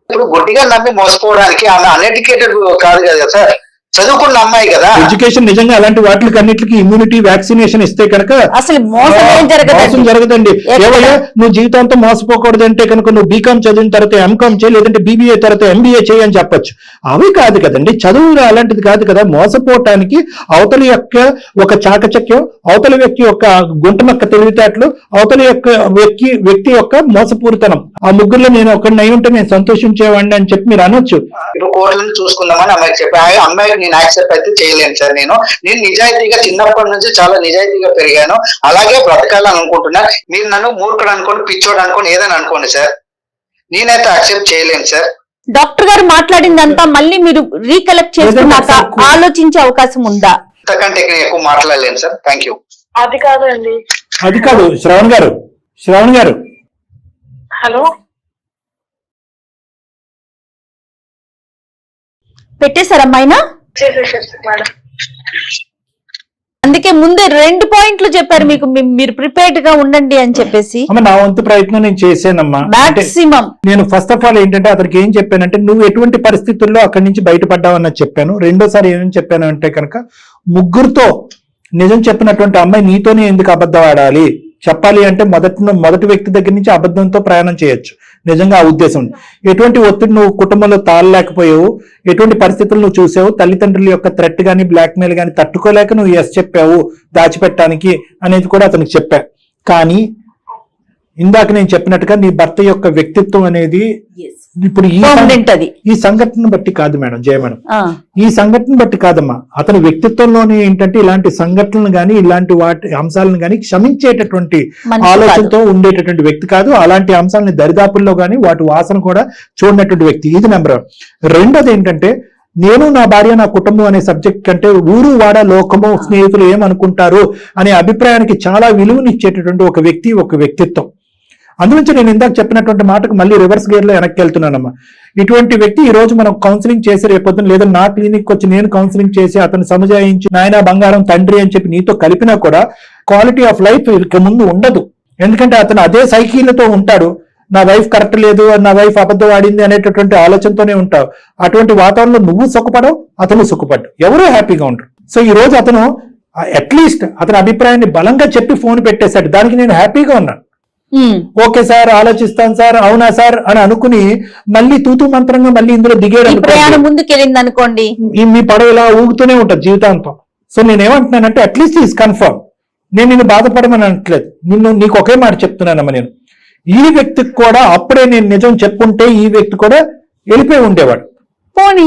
ఇప్పుడు గుడ్డిగా నమ్మి మోసపోవడానికి ఆమె అన్ఎడ్యుకేటెడ్ కాదు కదా సార్, చదువుకున్న అమ్మాయి కదా. ఎడ్యుకేషన్ నిజంగా అలాంటి వాటికి అన్నిటికీ ఇమ్యూనిటీ వ్యాక్సినేషన్ ఇస్తే కనుక అసలు మోసం జరగదండి. ఏవయ్యా నువ్వు జీవితాంతం మోసపోకూడదు అంటే కనుక నువ్వు బీకామ్ చదివిన తర్వాత ఎంకామ్ చేయి, లేదంటే బీబీఏ తర్వాత ఎంబీఏ చేయి అని చెప్పొచ్చు. అవి కాదు కదండి, చదువు అలాంటిది కాదు కదా. మోసపోవటానికి అవతలి యొక్క ఒక చాకచక్యం, అవతలి వ్యక్తి యొక్క గుంటనొక్క తెలివితేటలు, అవతలి యొక్క వ్యక్తి యొక్క మోసపూరితనం, ఆ ముగ్గురులో నేను ఒకరిని అయి ఉంటే నేను సంతోషించేవాడిని అని చెప్పి మీరు అనొచ్చు. ఇప్పుడు కోర్టులను చూసుకుందామని అమ్మాయికి చెప్పి అమ్మాయి నేను యాక్సెప్ట్ అయితే చేయలేను సార్. నేను నిజాయితీగా చిన్నప్పటి నుంచి చాలా నిజాయితీగా పెరిగాను, అలాగే బ్రతకాలని అనుకుంటున్నా. మీరు నన్ను మూర్ఖుడు అనుకోండి, పిచ్చోడు అనుకోండి, ఏదైనా అనుకోండి సార్, నేనైతే యాక్సెప్ట్ చేయలేను సార్. డాక్టర్ గారు మాట్లాడిందంతా మళ్ళీ మీరు రీకలెక్ట్ చేసుకున్నాక ఆలోచించే అవకాశం ఉందా? అంతకంటే ఎక్కువ మాట్లాడలేను సార్. Thank you. అది కాదండి, అది కాదు. శ్రవణ్ గారు హలో, పెట్టేశారమ్మాయినా? అందుకే ముందే 2 పాయింట్లు చెప్పారు మీకు, మీరు ప్రిపేర్డ్ గా ఉండండి అని చెప్పేసి. నా వంతు ప్రయత్నం నేను చేశానమ్మా. మాక్సిమం నేను ఫస్ట్ ఆఫ్ ఆల్ ఏంటంటే అతనికి ఏం చెప్పానంటే నువ్వు ఎటువంటి పరిస్థితుల్లో అక్కడి నుంచి బయటపడ్డావన్నది చెప్పాను. రెండోసారి ఏమని చెప్పాను అంటే కనుక ముగ్గురుతో నిజం చెప్పినటువంటి అమ్మాయి నీతోనే ఎందుకు అబద్ధం ఆడాలి, చెప్పాలి అంటే మొదటి వ్యక్తి దగ్గర నుంచి అబద్ధంతో ప్రయాణం చేయొచ్చు. నిజంగా ఆ ఉద్దేశం. ఎటువంటి ఒత్తిడి నువ్వు కుటుంబంలో తాళలేకపోయావు, ఎటువంటి పరిస్థితులు నువ్వు చూసావు, తల్లిదండ్రుల యొక్క థ్రెట్ గానీ బ్లాక్మెయిల్ గానీ తట్టుకోలేక నువ్వు ఎస్ చెప్పావు దాచిపెట్టడానికి అనేది కూడా అతనికి చెప్పా. కానీ ఇందాక నేను చెప్పినట్టుగా నీ భర్త యొక్క వ్యక్తిత్వం అనేది ఇప్పుడు ఈ సంఘటన బట్టి కాదు మేడం, జయ మేడం, ఈ సంఘటన బట్టి కాదమ్మా, అతని వ్యక్తిత్వంలోనే ఏంటంటే ఇలాంటి సంఘటనలు గాని ఇలాంటి వాటి అంశాలను గాని క్షమించేటటువంటి ఆలోచనతో ఉండేటటువంటి వ్యక్తి కాదు. అలాంటి అంశాలని దరిదాపుల్లో గాని వాటి వాసన కూడా చూడనటువంటి వ్యక్తి. ఇది నెంబర్ 1. రెండోది ఏంటంటే నేను నా భార్య నా కుటుంబం అనే సబ్జెక్ట్ కంటే ఊరు వాడ లోకము స్నేహితులు ఏమనుకుంటారు అనే అభిప్రాయానికి చాలా విలువనిచ్చేటటువంటి ఒక వ్యక్తి, ఒక వ్యక్తిత్వం. అందునుంచి నేను ఇందాక చెప్పినటువంటి మాటకు మళ్ళీ రివర్స్ గేర్ లో వెనక్కి వెళ్తున్నానమ్మా. ఇటువంటి వ్యక్తి ఈ రోజు మనం కౌన్సిలింగ్ చేసి రేపొద్దున లేదా నా క్లినిక్ వచ్చి నేను కౌన్సిలింగ్ చేసి అతను సమజాయించి నాయన బంగారం తండ్రి అని చెప్పి నీతో కలిపినా కూడా క్వాలిటీ ఆఫ్ లైఫ్ ఇక ముందు ఉండదు. ఎందుకంటే అతను అదే సైకిల్తో ఉంటాడు. నా వైఫ్ కరెక్ట్ లేదు, నా వైఫ్ అబద్ధం ఆడింది అనేటటువంటి ఆలోచనతోనే ఉంటావు. అటువంటి వాతావరణంలో నువ్వు సుఖపడవు, అతను సుఖపడ్డు, ఎవరూ హ్యాపీగా ఉంటారు. సో ఈ రోజు అతను అట్లీస్ట్ అతని అభిప్రాయాన్ని బలంగా చెప్పి ఫోన్ పెట్టేశాడు. దానికి నేను హ్యాపీగా ఉన్నాను. ఓకే సార్, ఆలోచిస్తాను సార్, అవునా సార్ అని అనుకుని మళ్ళీ తూతూ మంత్రంగా మళ్ళీ ఇందులో దిగేయడం ప్రయాణం ముందుకెళ్ళింది అనుకోండి, మీ పడవ ఇలా ఊగుతూనే ఉంటుంది జీవితాంతం. సో నేనేమంటున్నానంటే అట్లీస్ట్ ఈజ్ కన్ఫర్మ్. నేను నిన్ను బాధపడమని అనట్లేదు, నీకు ఒకే మాట చెప్తున్నానమ్మా. నేను ఈ వ్యక్తికి కూడా అప్పుడే నేను నిజం చెప్పుంటే ఈ వ్యక్తి కూడా వెళ్ళిపోయి ఉండేవాడు, పోనీ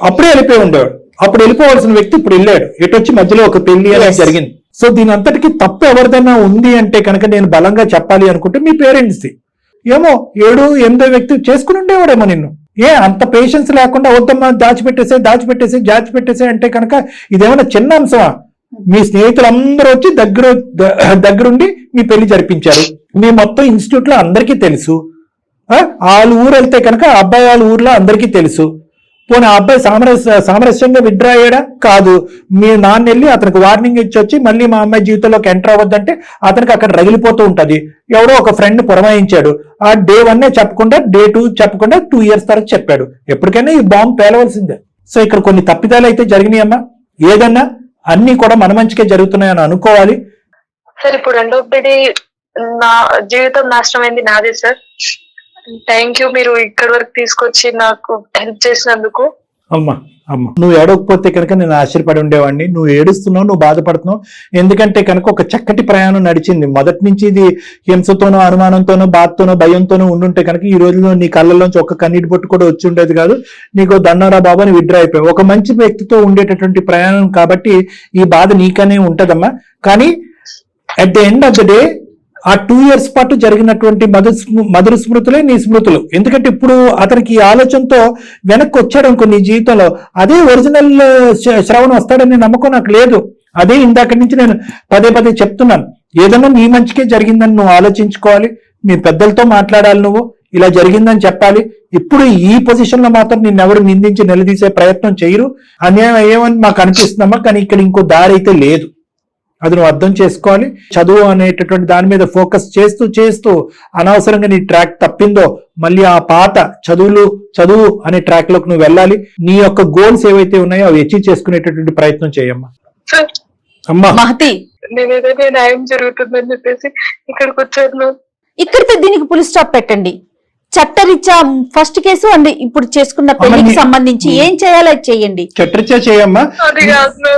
అప్పుడే వెళ్ళిపోయి ఉండేవాడు. అప్పుడు వెళ్ళిపోవాల్సిన వ్యక్తి ఇప్పుడు వెళ్ళాడు, ఎటొచ్చి మధ్యలో ఒక పెళ్లి అనేది జరిగింది. సో దీని అంతటికీ తప్పు ఎవరిదైనా ఉంది అంటే కనుక నేను బలంగా చెప్పాలి అనుకుంటే మీ పేరెంట్స్ది. ఏమో 7, 8 వ్యక్తి చేసుకుని ఉండేవాడేమో నిన్ను. అంత పేషెన్స్ లేకుండా వద్దమ్మా దాచిపెట్టేసే అంటే కనుక ఇదేమన్నా చిన్న అంశమా? మీ స్నేహితులందరూ వచ్చి దగ్గరుండి మీ పెళ్లి జరిపించారు. మీ మొత్తం ఇన్స్టిట్యూట్ లో అందరికీ తెలుసు. వాళ్ళ ఊరు వెళ్తే కనుక అబ్బాయి వాళ్ళ ఊర్లో అందరికీ తెలుసు. పోనీ ఆ అబ్బాయి సామరస్యంగా విత్డ్రా అయ్యాడా? కాదు. మీ నాన్న వెళ్ళి అతనికి వార్నింగ్ ఇచ్చి వచ్చి మళ్ళీ మా అమ్మాయి జీవితంలోకి ఎంటర్ అవ్వద్దంటే అతనికి అక్కడ రగిలిపోతూ ఉంటది. ఎవడో ఒక ఫ్రెండ్ పురమాయించాడు. ఆ Day 1 చెప్పకుండా Day 2 చెప్పకుండా 2 years తర్వాత చెప్పాడు. ఎప్పటికైనా ఈ బాంబు పేలవలసిందే. సో ఇక్కడ కొన్ని తప్పిదాలు అయితే జరిగినాయమ్మా. ఏదన్నా అన్ని కూడా మన మంచిగా జరుగుతున్నాయని అనుకోవాలి. సార్ ఇప్పుడు రెండోది నా జీవితం నాశనం అయింది నాదే సార్. థ్యాంక్ యూ, మీరు ఇక్కడి వరకు తీసుకొచ్చి నాకు హెల్ప్ చేసినందుకు. అమ్మా నువ్వు ఏడవకపోతే కనుక నేను ఆశ్చర్యపడి ఉండేవాడిని. నువ్వు ఏడుస్తున్నావు, నువ్వు బాధపడుతున్నావు. ఎందుకంటే కనుక ఒక చక్కటి ప్రయాణం నడిచింది. మొదటి నుంచి ఇది హింసతోనో అనుమానంతోనో బాధతోనో భయంతోనో ఉండుంటే కనుక ఈ రోజులో నీ కళ్ళల్లోంచి ఒక్క కన్నీటి బొట్టు కూడా వచ్చి ఉండేది కాదు. నీకు దండరా బాబు అని విత్డ్రా అయిపోయావు. ఒక మంచి వ్యక్తితో ఉండేటటువంటి ప్రయాణం కాబట్టి ఈ బాధ నీకనే ఉంటదమ్మా. కానీ at the end of the day ఆ 2 years పాటు జరిగినటువంటి మధుర స్మృతులే నీ స్మృతులు. ఎందుకంటే ఇప్పుడు అతనికి ఈ ఆలోచనతో వెనక్కి వచ్చాడు అనుకో నీ జీవితంలో, అదే ఒరిజినల్ శ్రవణం వస్తాడని నమ్మకం నాకు లేదు. అదే ఇందాక నుంచి నేను పదే చెప్తున్నాను. ఏదన్నా నీ మంచికే జరిగిందని నువ్వు ఆలోచించుకోవాలి. మీ పెద్దలతో మాట్లాడాలి, నువ్వు ఇలా జరిగిందని చెప్పాలి. ఇప్పుడు ఈ పొజిషన్ లో మాత్రం నిన్నెవరు నిందించి నిలదీసే ప్రయత్నం చేయరు. అన్యాయం అయ్యేమని మాకు అనిపిస్తున్నామా, కానీ ఇక్కడ ఇంకో దారి అయితే లేదు. అది నువ్వు అర్థం చేసుకోవాలి. చదువు అనేటటువంటి దాని మీద ఫోకస్ చేస్తూ అనవసరంగా నీ ట్రాక్ తప్పిందో మళ్ళీ ఆ పాత చదువు అనే ట్రాక్ లోకి నువ్వు వెళ్ళాలి. నీ యొక్క గోల్స్ ఏవైతే ఉన్నాయో అవి అచీవ్ చేసుకునేటటువంటి ప్రయత్నం చేయమ్మా. అమ్మా మహతి, నేనేదైనా న్యాయం జరుగుతుందని చెప్పేసి ఇక్కడికి వచ్చాను. ఇక్కడితో దీనికి పులి స్టాప్ పెట్టండి. చట్టరీత్యా ఫస్ట్ కేసు అండ్ ఇప్పుడు చేసుకున్న పెళ్లికి సంబంధించి ఏం చేయాలో చేయండి. చట్టరీత్యా చేయమ్మా. అది కాదు,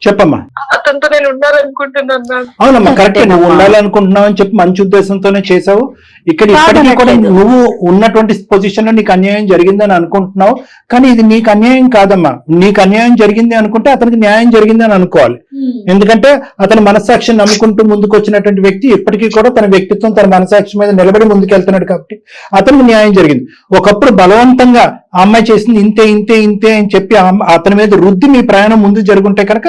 చెప్పమ్మా. అతనితో నేను ఉండాలనుకుంటున్నాను. అవునమ్మా, కరెక్ట్. నువ్వు ఉండాలనుకుంటున్నావు అని చెప్పి మంచి ఉద్దేశంతోనే చేసావు. ఇప్పటికీ కూడా నువ్వు ఉన్నటువంటి పొజిషన్ లో నీకు అన్యాయం జరిగిందని అనుకుంటున్నావు. కానీ ఇది నీకు అన్యాయం కాదమ్మా. నీకు అన్యాయం జరిగింది అనుకుంటే అతనికి న్యాయం జరిగింది అని అనుకోవాలి. ఎందుకంటే అతని మనస్సాక్షిని నమ్ముకుంటూ ముందుకు వచ్చినటువంటి వ్యక్తి ఇప్పటికీ కూడా తన వ్యక్తిత్వం తన మనస్సాక్షి మీద నిలబడి ముందుకెళ్తున్నాడు కాబట్టి అతనికి న్యాయం జరిగింది. ఒకప్పుడు బలవంతంగా ఆ అమ్మాయి చేసింది ఇంతే అని చెప్పి అతని మీద రుద్ది మీ ప్రయాణం ముందు జరుగుంటే కనుక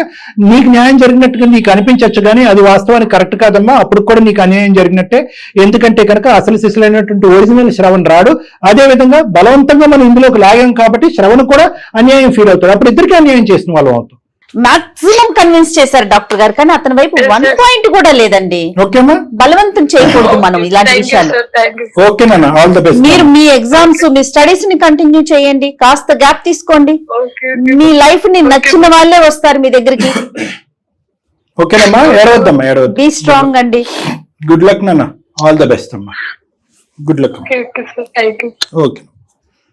నీకు న్యాయం జరిగినట్టుగా నీకు అనిపించవచ్చు, కానీ అది వాస్తవానికి కరెక్ట్ కాదమ్మా. అప్పుడు కూడా నీకు అన్యాయం జరిగినట్టే. ఎందుకంటే కనుక అసలు సిసలైనటువంటి ఒరిజినల్ శ్రవణ్ రాడు. అదే విధంగా బలవంతంగా మనం ఇందులోకి లాగాం కాబట్టి శ్రవణ్ కూడా అన్యాయం ఫీల్ అవుతాడు. అప్పుడు ఇద్దరికి అన్యాయం చేసిన వాళ్ళం అవుతాం. మాక్సిమం కన్విన్స్ చేశారు డాక్టర్ గారు, కానీ అతని వైపు 1 point కూడా లేదండి. ఓకేమా, బలవంతం చేయకూడదు మనం ఇలాంటి విషయాలు. ఓకేనా, ఆల్ ది బెస్ట్. మీరు మీ ఎగ్జామ్స్ మీ స్టడీస్ ని కంటిన్యూ చేయండి, కాస్త గ్యాప్ తీసుకోండి. మీ లైఫ్ ని నచ్చిన వాళ్ళే వస్తారు మీ దగ్గరికి. ఓకేనమ్మా, ఏడవద్దమ్మా, ఏడవద్దు. బీ స్ట్రాంగ్ అండి. గుడ్ లక్ నాన్న, ఆల్ ది బెస్ట్ అమ్మా. Good luck. ఓకే.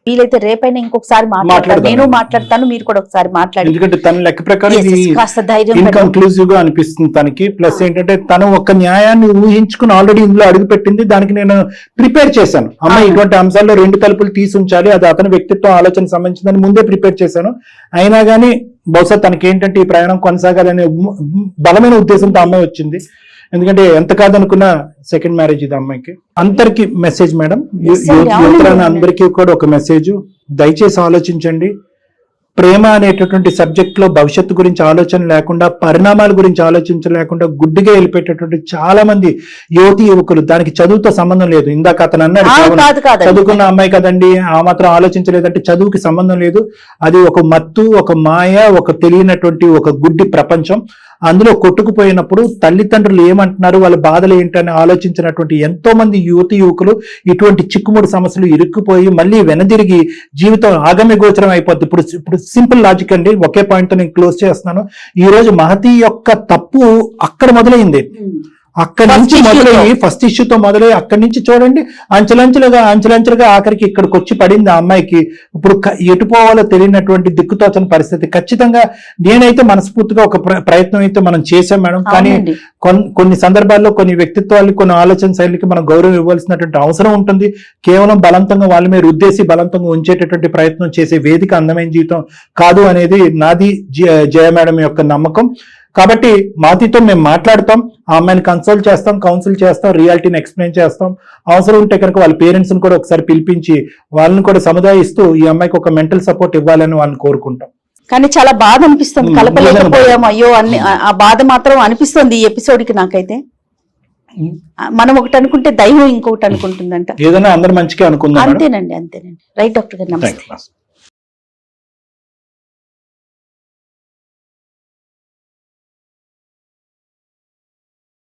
వీలైతే రేపైనా ఇంకొకసారి మాట్లాడతాను, మాట్లాడదాం. నేను మాట్లాడతాను, మీరు కూడా ఒకసారి మాట్లాడి ఎందుకంటే తన లెక్క ప్రకారం Yes, yes, కాస్త ధైర్యం ఇన్కన్క్లూజివ్ గా అనిపిస్తుంది తనకి. ప్లస్ ఏంటంటే తను ఒక న్యాయాన్ని ఊహించుకుని ఆల్రెడీ ఇందులో అడుగు పెట్టింది. దానికి నేను ప్రిపేర్ చేశాను. అమ్మ ఇటువంటి అంశాల్లో 2 తలుపులు తీసి ఉంచాలి, అది అతని వ్యక్తిత్వం ఆలోచన సంబంధించిందని ముందే ప్రిపేర్ చేశాను. అయినా కానీ బహుశా తనకి ఏంటంటే ఈ ప్రయాణం కొనసాగాలనే బలమైన ఉద్దేశంతో అమ్మాయి వచ్చింది. ఎందుకంటే ఎంత కాదనుకున్నా సెకండ్ మ్యారేజ్ ఇది అమ్మాయికి. అందరికి మెసేజ్ మేడం, అందరికీ కూడా ఒక మెసేజ్, దయచేసి ఆలోచించండి. ప్రేమ అనేటటువంటి సబ్జెక్ట్ లో భవిష్యత్తు గురించి ఆలోచన లేకుండా, పరిణామాల గురించి ఆలోచించలేకుండా గుడ్డిగా వెళ్ళిపెట్టేటువంటి చాలా మంది యువకులు, దానికి చదువుతో సంబంధం లేదు. ఇందాక అతను అన్నాడు చదువుకున్న అమ్మాయి కదండి, ఆ మాత్రం ఆలోచించలేదంటే చదువుకి సంబంధం లేదు. అది ఒక మత్తు, ఒక మాయ, ఒక తెలియనటువంటి ఒక గుడ్డి ప్రపంచం. అందులో కొట్టుకుపోయినప్పుడు తల్లిదండ్రులు ఏమంటున్నారు, వాళ్ళ బాధలు ఏంటని ఆలోచించినటువంటి ఎంతో మంది యువకులు ఇటువంటి చిక్కుముడి సమస్యలు ఇరుక్కుపోయి మళ్ళీ వెనదిరిగి జీవితం ఆగమ్య గోచరం అయిపోద్ది. ఇప్పుడు సింపుల్ లాజిక్ అండి, ఒకే పాయింట్ తో నేను క్లోజ్ చేస్తున్నాను. ఈ రోజు మహతి యొక్క తప్పు అక్కడ మొదలైంది. అక్కడి నుంచి మొదలయ్యి ఫస్ట్ ఇష్యూతో మొదలయ్యి అక్కడి నుంచి చూడండి అంచెలంచెలుగా ఆఖరికి ఇక్కడికి వచ్చి పడింది ఆ అమ్మాయికి. ఇప్పుడు ఎటు పోవాలో తెలియనటువంటి దిక్కుతోచని పరిస్థితి. ఖచ్చితంగా నేనైతే మనస్ఫూర్తిగా ఒక ప్రయత్నం అయితే మనం చేశాం మేడం. కానీ కొన్ని సందర్భాల్లో కొన్ని వ్యక్తిత్వాలు, కొన్ని ఆలోచన శైలికి మనం గౌరవం ఇవ్వాల్సినటువంటి అవసరం ఉంటుంది. కేవలం బలవంతంగా వాళ్ళ మీద రుద్దేసి బలవంతంగా ఉంచేటటువంటి ప్రయత్నం చేసే వేదిక అందమైన జీవితం కాదు అనేది నాది, జయ మేడం యొక్క నమ్మకం. కాబట్టి మాతితో మేము మాట్లాడతాం, ఆ అమ్మాయిని కన్సల్ట్ చేస్తాం, కౌన్సిల్ చేస్తాం, రియాలిటీని ఎక్స్ప్లెయిన్ చేస్తాం. అవసరం ఉంటే కనుక వాళ్ళ పేరెంట్స్ ని కూడా ఒకసారి పిలిపించి వాళ్ళని కూడా సముదాయిస్తూ ఈ అమ్మాయికి ఒక మెంటల్ సపోర్ట్ ఇవ్వాలని వాళ్ళని కోరుకుంటాం. కానీ చాలా బాధ అనిపిస్తుంది, కలపలేకపోయాము అయ్యో అన్ని, ఆ బాధ మాత్రం అనిపిస్తుంది ఈ ఎపిసోడ్ కి. నాకైతే మనం ఒకటి అనుకుంటే దైవం ఇంకొకటి అనుకుంటుందంట. ఏదైనా అందరు మంచిగా అనుకుందాం. అంతేనండి. రైట్ డాక్టర్ గారు, నమస్తే.